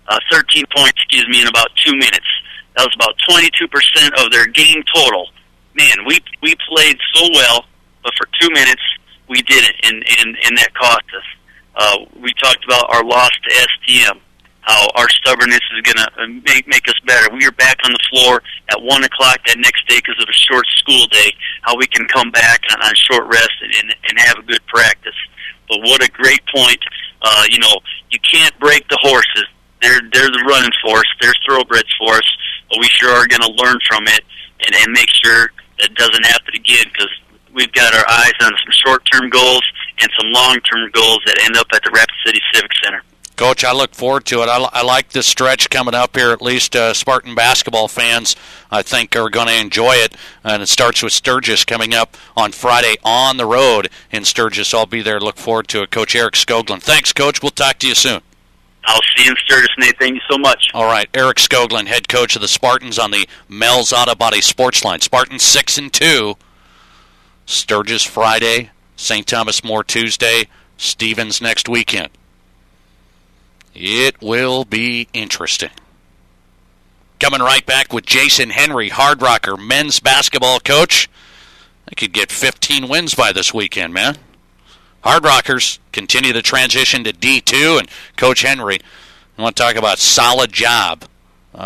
in about 2 minutes. That was about 22% of their game total. Man, we played so well, but for 2 minutes we didn't, and that cost us. We talked about our loss to STM, how our stubbornness is going to make us better. We were back on the floor at 1 o'clock that next day because of a short school day, how we can come back on short rest and have a good practice. But what a great point. You can't break the horses. They're the running force. They're thoroughbreds for us, but we sure are going to learn from it and make sure that it doesn't happen again, because we've got our eyes on some short-term goals and some long-term goals that end up at the Rapid City Civic Center. Coach, I look forward to it. I like this stretch coming up here. At least Spartan basketball fans, I think, are going to enjoy it. And it starts with Sturgis coming up on Friday on the road in Sturgis. I'll be there. Look forward to it. Coach Eric Skoglund. Thanks, Coach. We'll talk to you soon. I'll see you in Sturgis, Nate. Thank you so much. All right, Eric Skoglund, head coach of the Spartans on the Mel's Auto Body Sports Line. Spartans 6-2. Sturgis Friday, St. Thomas More Tuesday, Stevens next weekend. It will be interesting. Coming right back with Jason Henry, Hard Rocker, men's basketball coach. They could get 15 wins by this weekend, man. Hard Rockers continue to transition to D2, and Coach Henry, I want to talk about solid job.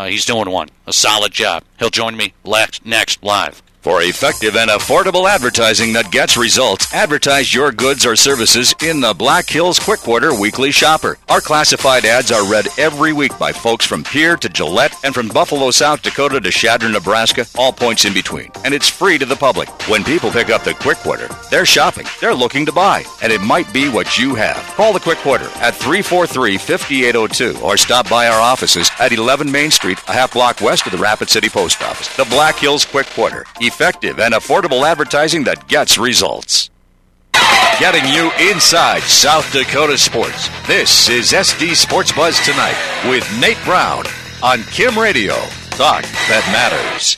He's doing one, a solid job. He'll join me next live. For effective and affordable advertising that gets results, advertise your goods or services in the Black Hills Quick Quarter Weekly Shopper. Our classified ads are read every week by folks from Pierre to Gillette and from Buffalo, South Dakota to Chadron, Nebraska, all points in between. And it's free to the public. When people pick up the Quick Quarter, they're shopping, they're looking to buy, and it might be what you have. Call the Quick Quarter at 343-5802 or stop by our offices at 11 Main Street, a half block west of the Rapid City Post Office. The Black Hills Quick Quarter. Effective and affordable advertising that gets results. Getting you inside South Dakota sports. This is SD Sports Buzz Tonight with Nate Brown on Kim Radio. Talk that matters.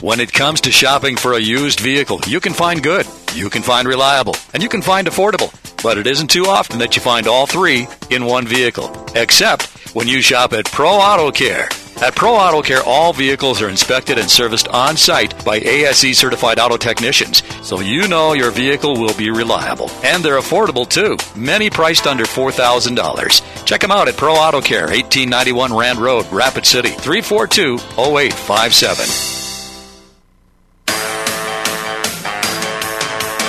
When it comes to shopping for a used vehicle, you can find good, you can find reliable, and you can find affordable. But it isn't too often that you find all three in one vehicle, except when you shop at Pro Auto Care. At Pro Auto Care, all vehicles are inspected and serviced on-site by ASE certified auto technicians, so you know your vehicle will be reliable. And they're affordable too, many priced under $4,000. Check them out at Pro Auto Care, 1891 Rand Road, Rapid City, 342-0857.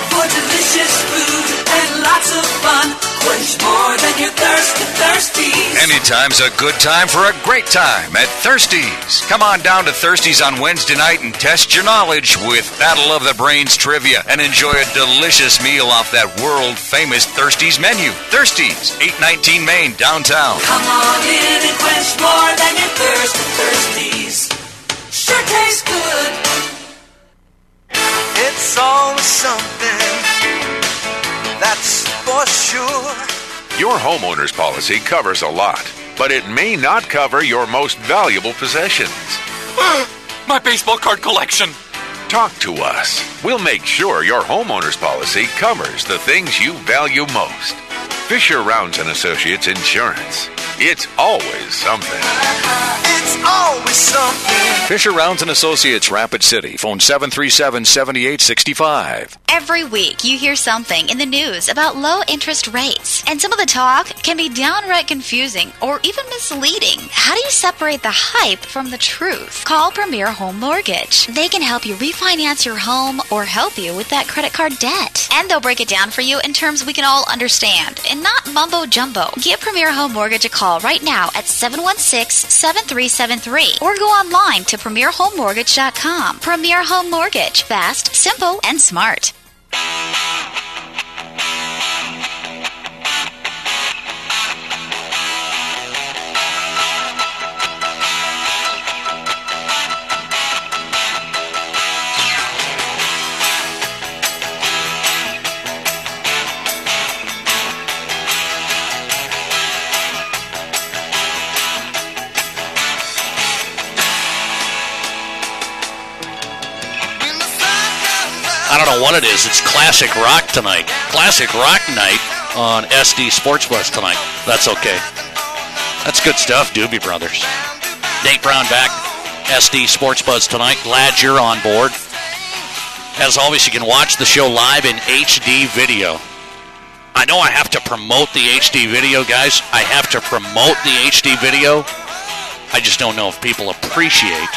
For delicious food and lots of fun, quench more than your thirst at Thirsties. Anytime's a good time for a great time at Thirsties. Come on down to Thirsties on Wednesday night and test your knowledge with Battle of the Brains trivia and enjoy a delicious meal off that world-famous Thirsties menu. Thirsties, 819 Main, downtown. Come on in and quench more than your thirst at Thirsties. Sure tastes good. It's always something, that's for sure. Your homeowner's policy covers a lot, but it may not cover your most valuable possessions. My baseball card collection. Talk to us. We'll make sure your homeowner's policy covers the things you value most. Fisher Rounds and Associates Insurance. It's always something. It's always something. Fisher Rounds and Associates, Rapid City. Phone 737-7865. Every week, you hear something in the news about low interest rates, and some of the talk can be downright confusing or even misleading. How do you separate the hype from the truth? Call Premier Home Mortgage. They can help you refinance your home or help you with that credit card debt. And they'll break it down for you in terms we can all understand and not mumbo jumbo. Give Premier Home Mortgage a call right now at 716-7373 or go online to premierhomemortgage.com. Premier Home Mortgage. Fast, simple, and smart. I don't know what it is. It's classic rock tonight. Classic rock night on SD Sports Buzz tonight. That's okay. That's good stuff, Doobie Brothers. Nate Brown back, SD Sports Buzz tonight. Glad you're on board. As always, you can watch the show live in HD video. I know I have to promote the HD video, guys. I have to promote the HD video. I just don't know if people appreciate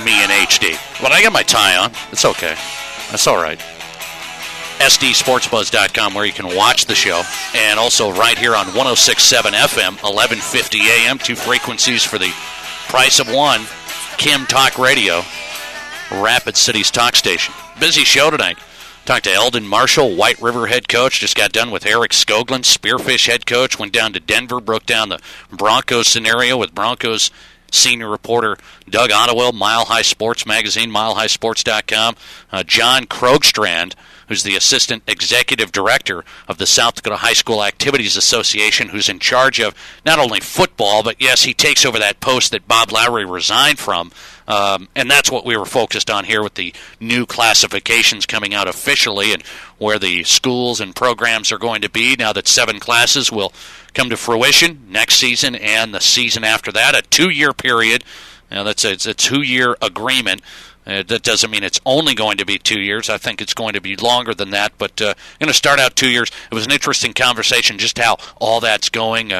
me in HD. But I got my tie on. It's okay. That's all right. SDSportsBuzz.com, where you can watch the show. And also right here on 106.7 FM, 1150 AM, two frequencies for the price of one. Kim Talk Radio, Rapid City's talk station. Busy show tonight. Talked to Eldon Marshall, White River head coach. Just got done with Eric Skoglund, Spearfish head coach. Went down to Denver, broke down the Broncos scenario with Broncos senior reporter Doug Ottewell, Mile High Sports Magazine, milehighsports.com. John Krogstrand, who's the assistant executive director of the South Dakota High School Activities Association, who's in charge of not only football, but yes, he takes over that post that Bob Lowry resigned from. And that's what we were focused on here with the new classifications coming out officially and where the schools and programs are going to be now that 7 classes will come to fruition next season and the season after that, a 2-year period. It's a 2-year agreement. That doesn't mean it's only going to be 2 years. I think it's going to be longer than that, but going to start out 2 years. It was an interesting conversation just how all that's going.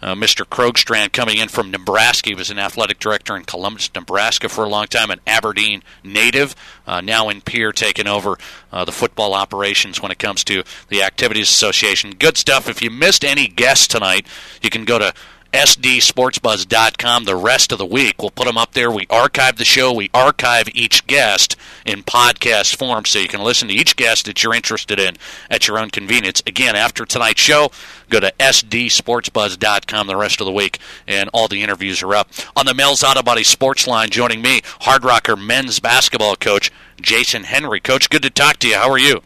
Mr. Krogstrand coming in from Nebraska. He was an athletic director in Columbus, Nebraska for a long time, an Aberdeen native, now in Pierre taking over the football operations when it comes to the Activities Association. Good stuff. If you missed any guests tonight, you can go to SDSportsBuzz.com the rest of the week. We'll put them up there. We archive the show. We archive each guest in podcast form so you can listen to each guest that you're interested in at your own convenience. Again, after tonight's show, go to SDSportsBuzz.com the rest of the week, and all the interviews are up. On the Mel's Auto Body Sports Line, joining me, Hard Rocker men's basketball coach Jason Henry. Coach, good to talk to you. How are you?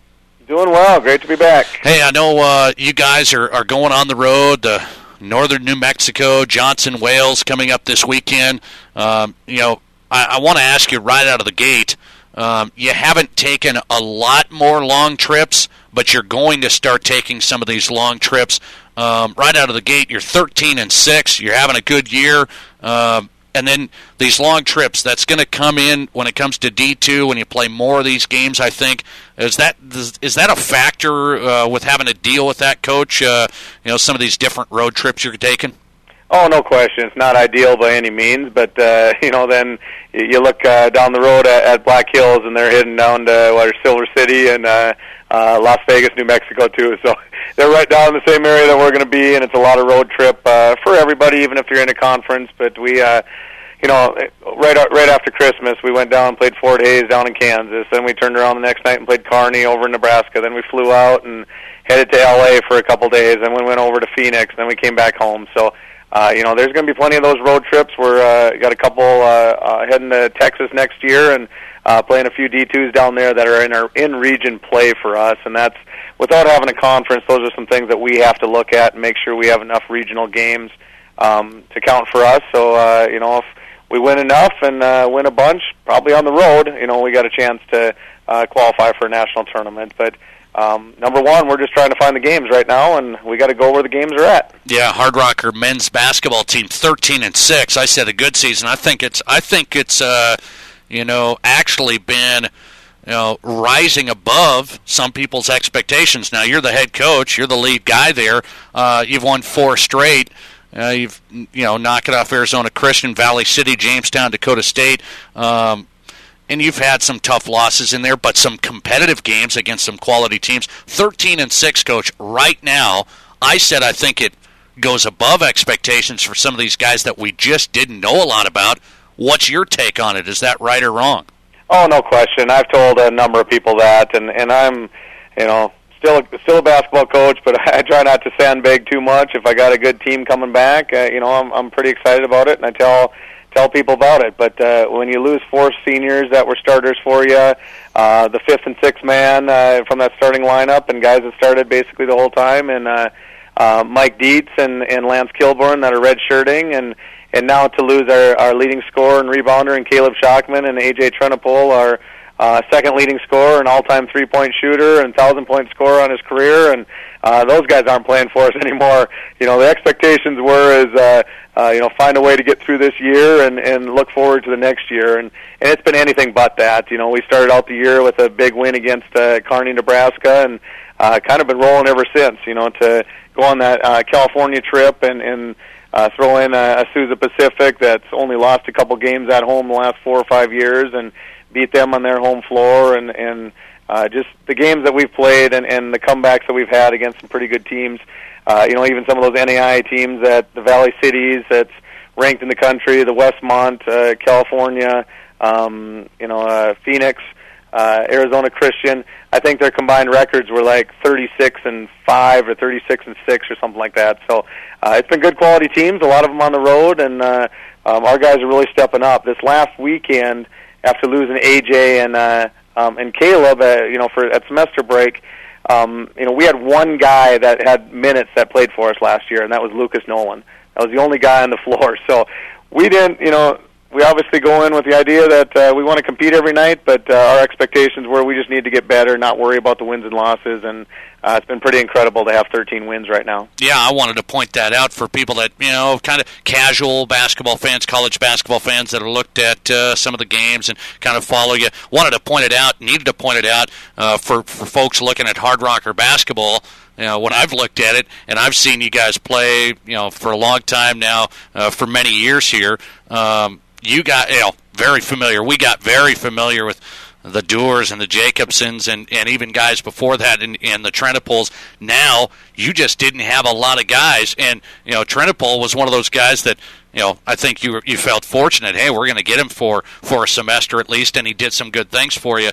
Doing well. Great to be back. Hey, I know you guys are going on the road. Northern New Mexico, Johnson, Wales, coming up this weekend. I want to ask you right out of the gate, you haven't taken a lot more long trips, but you're going to start taking some of these long trips. Right out of the gate, you're 13-6. You're having a good year. And then these long trips, that's going to come in when it comes to D2, when you play more of these games, I think. Is that a factor with having to deal with that, Coach, some of these different road trips you're taking? Oh, no question. It's not ideal by any means, but, then you look down the road at Black Hills, and they're heading down to Silver City and Las Vegas, New Mexico, too. So they're right down in the same area that we're going to be, and it's a lot of road trip for everybody, even if you're in a conference. But we, right after Christmas, we went down and played Fort Hays down in Kansas. Then we turned around the next night and played Kearney over in Nebraska. Then we flew out and headed to L.A. for a couple days, and we went over to Phoenix. Then we came back home. So, there's going to be plenty of those road trips. We're got a couple heading to Texas next year and playing a few D2s down there that are in-region play for us. And that's, without having a conference, those are some things that we have to look at and make sure we have enough regional games to count for us. So, if we win enough and win a bunch, probably on the road, we got a chance to qualify for a national tournament. But number one, we're just trying to find the games right now, and we got to go where the games are at. Yeah, Hard Rocker men's basketball team 13-6. I said a good season. I think it's actually been rising above some people's expectations. Now you're the head coach, you're the lead guy there. You've won 4 straight. You've knocked it off Arizona Christian, Valley City, Jamestown, Dakota State. And you've had some tough losses in there, but some competitive games against some quality teams. 13-6, Coach. Right now, I said I think it goes above expectations for some of these guys that we just didn't know a lot about. What's your take on it? Is that right or wrong? Oh, no question. I've told a number of people that, and I'm, still a basketball coach, but I try not to sandbag too much. If I got a good team coming back, I'm pretty excited about it, and I tell people about it. But when you lose 4 seniors that were starters for you, the 5th and 6th man from that starting lineup, and guys that started basically the whole time, and Mike Dietz and Lance Kilborn that are redshirting, and now to lose our leading scorer and rebounder and Caleb Schockman and A.J. Trenopole, our second leading scorer and all-time three-point shooter and 1,000-point scorer on his career, and those guys aren't playing for us anymore. The expectations were find a way to get through this year and look forward to the next year, and it's been anything but that. We started out the year with a big win against Kearney, Nebraska, and kind of been rolling ever since. To go on that California trip and throw in a Sousa Pacific that's only lost a couple games at home the last 4 or 5 years and beat them on their home floor, and just the games that we've played and the comebacks that we've had against some pretty good teams. Even some of those NAI teams at the Valley Cities that's ranked in the country, the Westmont, California, Phoenix, Arizona Christian. I think their combined records were like 36-5 or 36-6 or something like that. So it's been good quality teams, a lot of them on the road, and our guys are really stepping up. This last weekend, after losing AJ and Caleb, at semester break, we had one guy that had minutes that played for us last year, and that was Lucas Nolan. That was the only guy on the floor. So we didn't, we obviously go in with the idea that we want to compete every night, but our expectations were we just need to get better, not worry about the wins and losses, and it's been pretty incredible to have 13 wins right now. Yeah, I wanted to point that out for people that, kind of casual basketball fans, college basketball fans that have looked at some of the games and kind of follow you. Wanted to point it out, needed to point it out for folks looking at Hard Rocker basketball. When I've looked at it, and I've seen you guys play, for a long time now, for many years here, you got, very familiar. We got very familiar with the Doers and the Jacobsons and even guys before that and the Trenopoles. Now, you just didn't have a lot of guys. And, Trenopole was one of those guys that, I think you felt fortunate. Hey, we're going to get him for a semester at least, and he did some good things for you.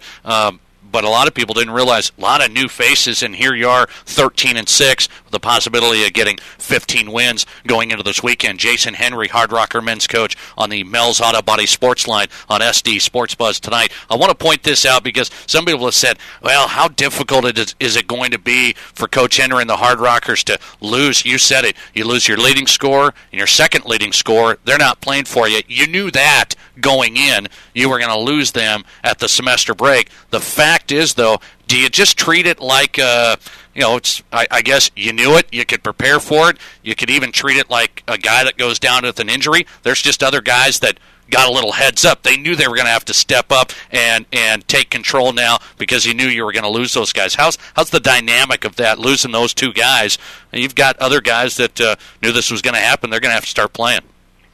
But a lot of people didn't realize a lot of new faces, and here you are, 13-6, with the possibility of getting 15 wins going into this weekend. Jason Henry, Hard Rocker men's coach on the Mel's Auto Body Sports line on SD Sports Buzz tonight. I want to point this out because some people have said, well, how difficult is it going to be for Coach Henry and the Hard Rockers to lose? You said it. You lose your leading scorer and your second leading scorer. They're not playing for you. You knew that going in. You were going to lose them at the semester break. The fact fact is, though, do you just treat it like, it's? I guess you knew it. You could prepare for it. You could even treat it like a guy that goes down with an injury. There's just other guys that got a little heads up. They knew they were going to have to step up and take control now because you knew you were going to lose those guys. How's the dynamic of that, losing those two guys? And you've got other guys that knew this was going to happen. They're going to have to start playing.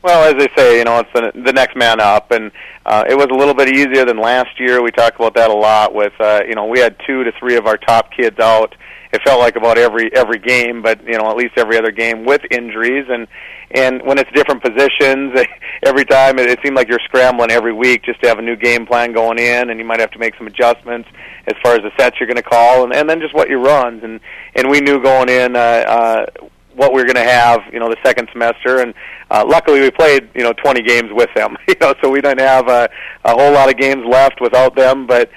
Well, as they say, it's the next man up, and it was a little bit easier than last year. We talked about that a lot with, we had 2 to 3 of our top kids out. It felt like about every game, but, at least every other game with injuries, and when it's different positions, every time it seemed like you're scrambling every week just to have a new game plan going in, and you might have to make some adjustments as far as the sets you're going to call, and then just what your runs, and we knew going in what we were going to have, the second semester, and luckily we played, 20 games with them, so we didn't have a whole lot of games left without them, but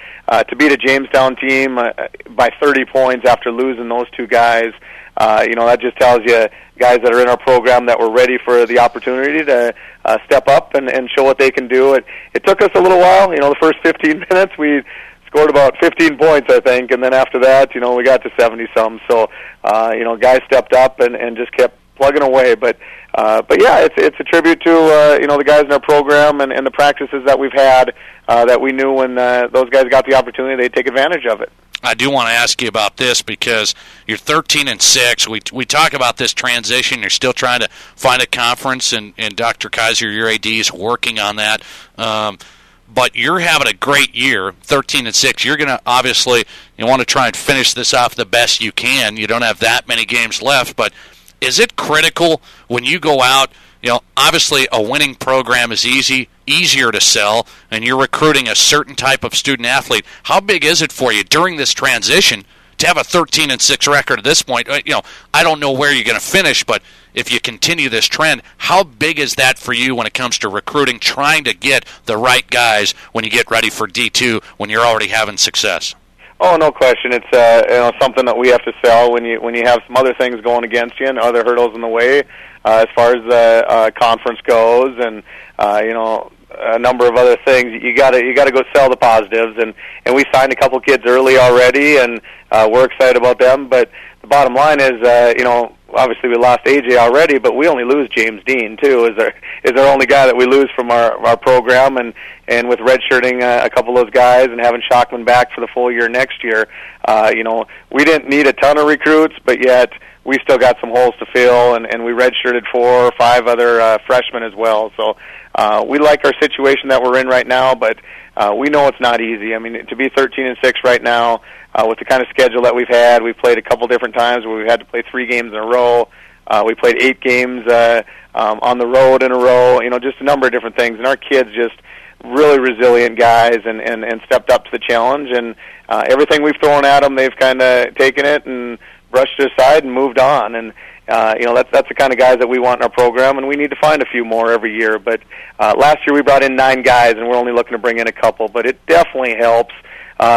to beat a Jamestown team by 30 points after losing those two guys, that just tells you guys that are in our program that were ready for the opportunity to step up and show what they can do. It took us a little while, the first 15 minutes we scored about 15 points, I think, and then after that, we got to 70-some. So, guys stepped up and just kept plugging away. But yeah, it's a tribute to the guys in our program and the practices that we've had that we knew when those guys got the opportunity, they'd take advantage of it. I do want to ask you about this because you're 13-6. We talk about this transition. You're still trying to find a conference, and Dr. Kaiser, your AD, is working on that. But you're having a great year, 13-6. You're going to obviously want to try and finish this off the best you can. You don't have that many games left, but is it critical when you go out? Obviously a winning program is easier to sell, and you're recruiting a certain type of student athlete. How big is it for you during this transition to have a 13-6 record at this point? I don't know where you're going to finish, but if you continue this trend, how big is that for you when it comes to recruiting, trying to get the right guys when you get ready for D2 when you're already having success? Oh, no question. It's something that we have to sell when you have some other things going against you and other hurdles in the way as far as the conference goes, and a number of other things. You got to go sell the positives, and we signed a couple kids early already, and we're excited about them. But the bottom line is, obviously we lost AJ already, but we only lose James Dean too. Is our only guy that we lose from our program, and with redshirting a couple of those guys and having Shockman back for the full year next year, we didn't need a ton of recruits, but yet we still got some holes to fill, and we redshirted 4 or 5 other freshmen as well. So we like our situation that we're in right now, but we know it's not easy. I mean, to be 13-6 right now, with the kind of schedule that we've had, we've played a couple different times where we've had to play 3 games in a row. We played 8 games on the road in a row, just a number of different things. And our kids just really resilient guys and stepped up to the challenge. And everything we've thrown at them, they've kind of taken it and brushed it aside and moved on. And that's the kind of guys that we want in our program, and we need to find a few more every year. But last year we brought in 9 guys, and we're only looking to bring in a couple. But it definitely helps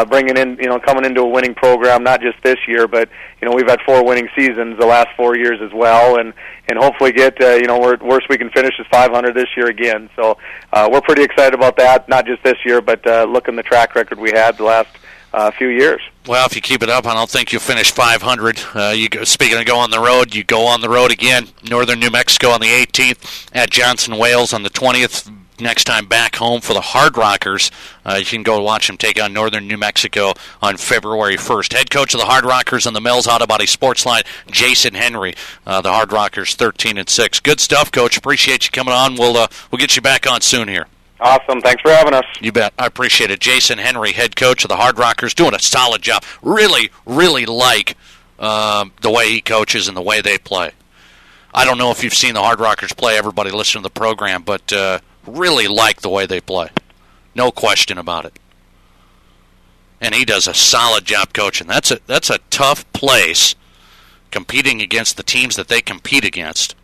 bringing in, coming into a winning program, not just this year, but we've had 4 winning seasons the last 4 years as well, and hopefully get worst we can finish is 500 this year again. So we're pretty excited about that, not just this year, but looking the track record we had the last few years. Well, if you keep it up, I don't think you'll finish 500. Speaking of go on the road, you go on the road again. Northern New Mexico on the 18th, at Johnson Wales on the 20th. Next time back home for the Hard Rockers. You can go watch them take on Northern New Mexico on February 1st. Head coach of the Hard Rockers on the Mills Auto Body Sports Line, Jason Henry. The Hard Rockers 13-6. Good stuff, Coach. Appreciate you coming on. We'll get you back on soon here. Awesome. Thanks for having us. You bet. I appreciate it. Jason Henry, head coach of the Hard Rockers, doing a solid job. Really, really like the way he coaches and the way they play. I don't know if you've seen the Hard Rockers play, everybody listen to the program, but really like the way they play. No question about it. And he does a solid job coaching. That's a tough place, competing against the teams that they compete against.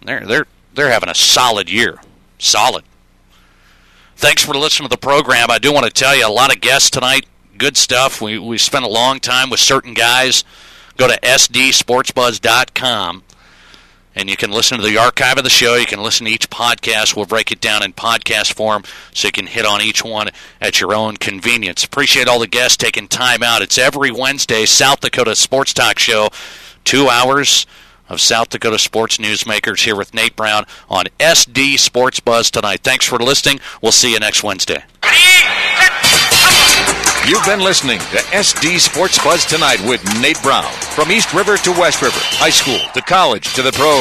They're having a solid year. Solid. Thanks for listening to the program. I do want to tell you, a lot of guests tonight. Good stuff. We spent a long time with certain guys. Go to sdsportsbuzz.com. And you can listen to the archive of the show. You can listen to each podcast. We'll break it down in podcast form so you can hit on each one at your own convenience. Appreciate all the guests taking time out. It's every Wednesday, South Dakota Sports Talk Show. 2 hours of South Dakota sports newsmakers here with Nate Brown on SD Sports Buzz tonight. Thanks for listening. We'll see you next Wednesday. You've been listening to SD Sports Buzz tonight with Nate Brown. From East River to West River, high school to college to the pros.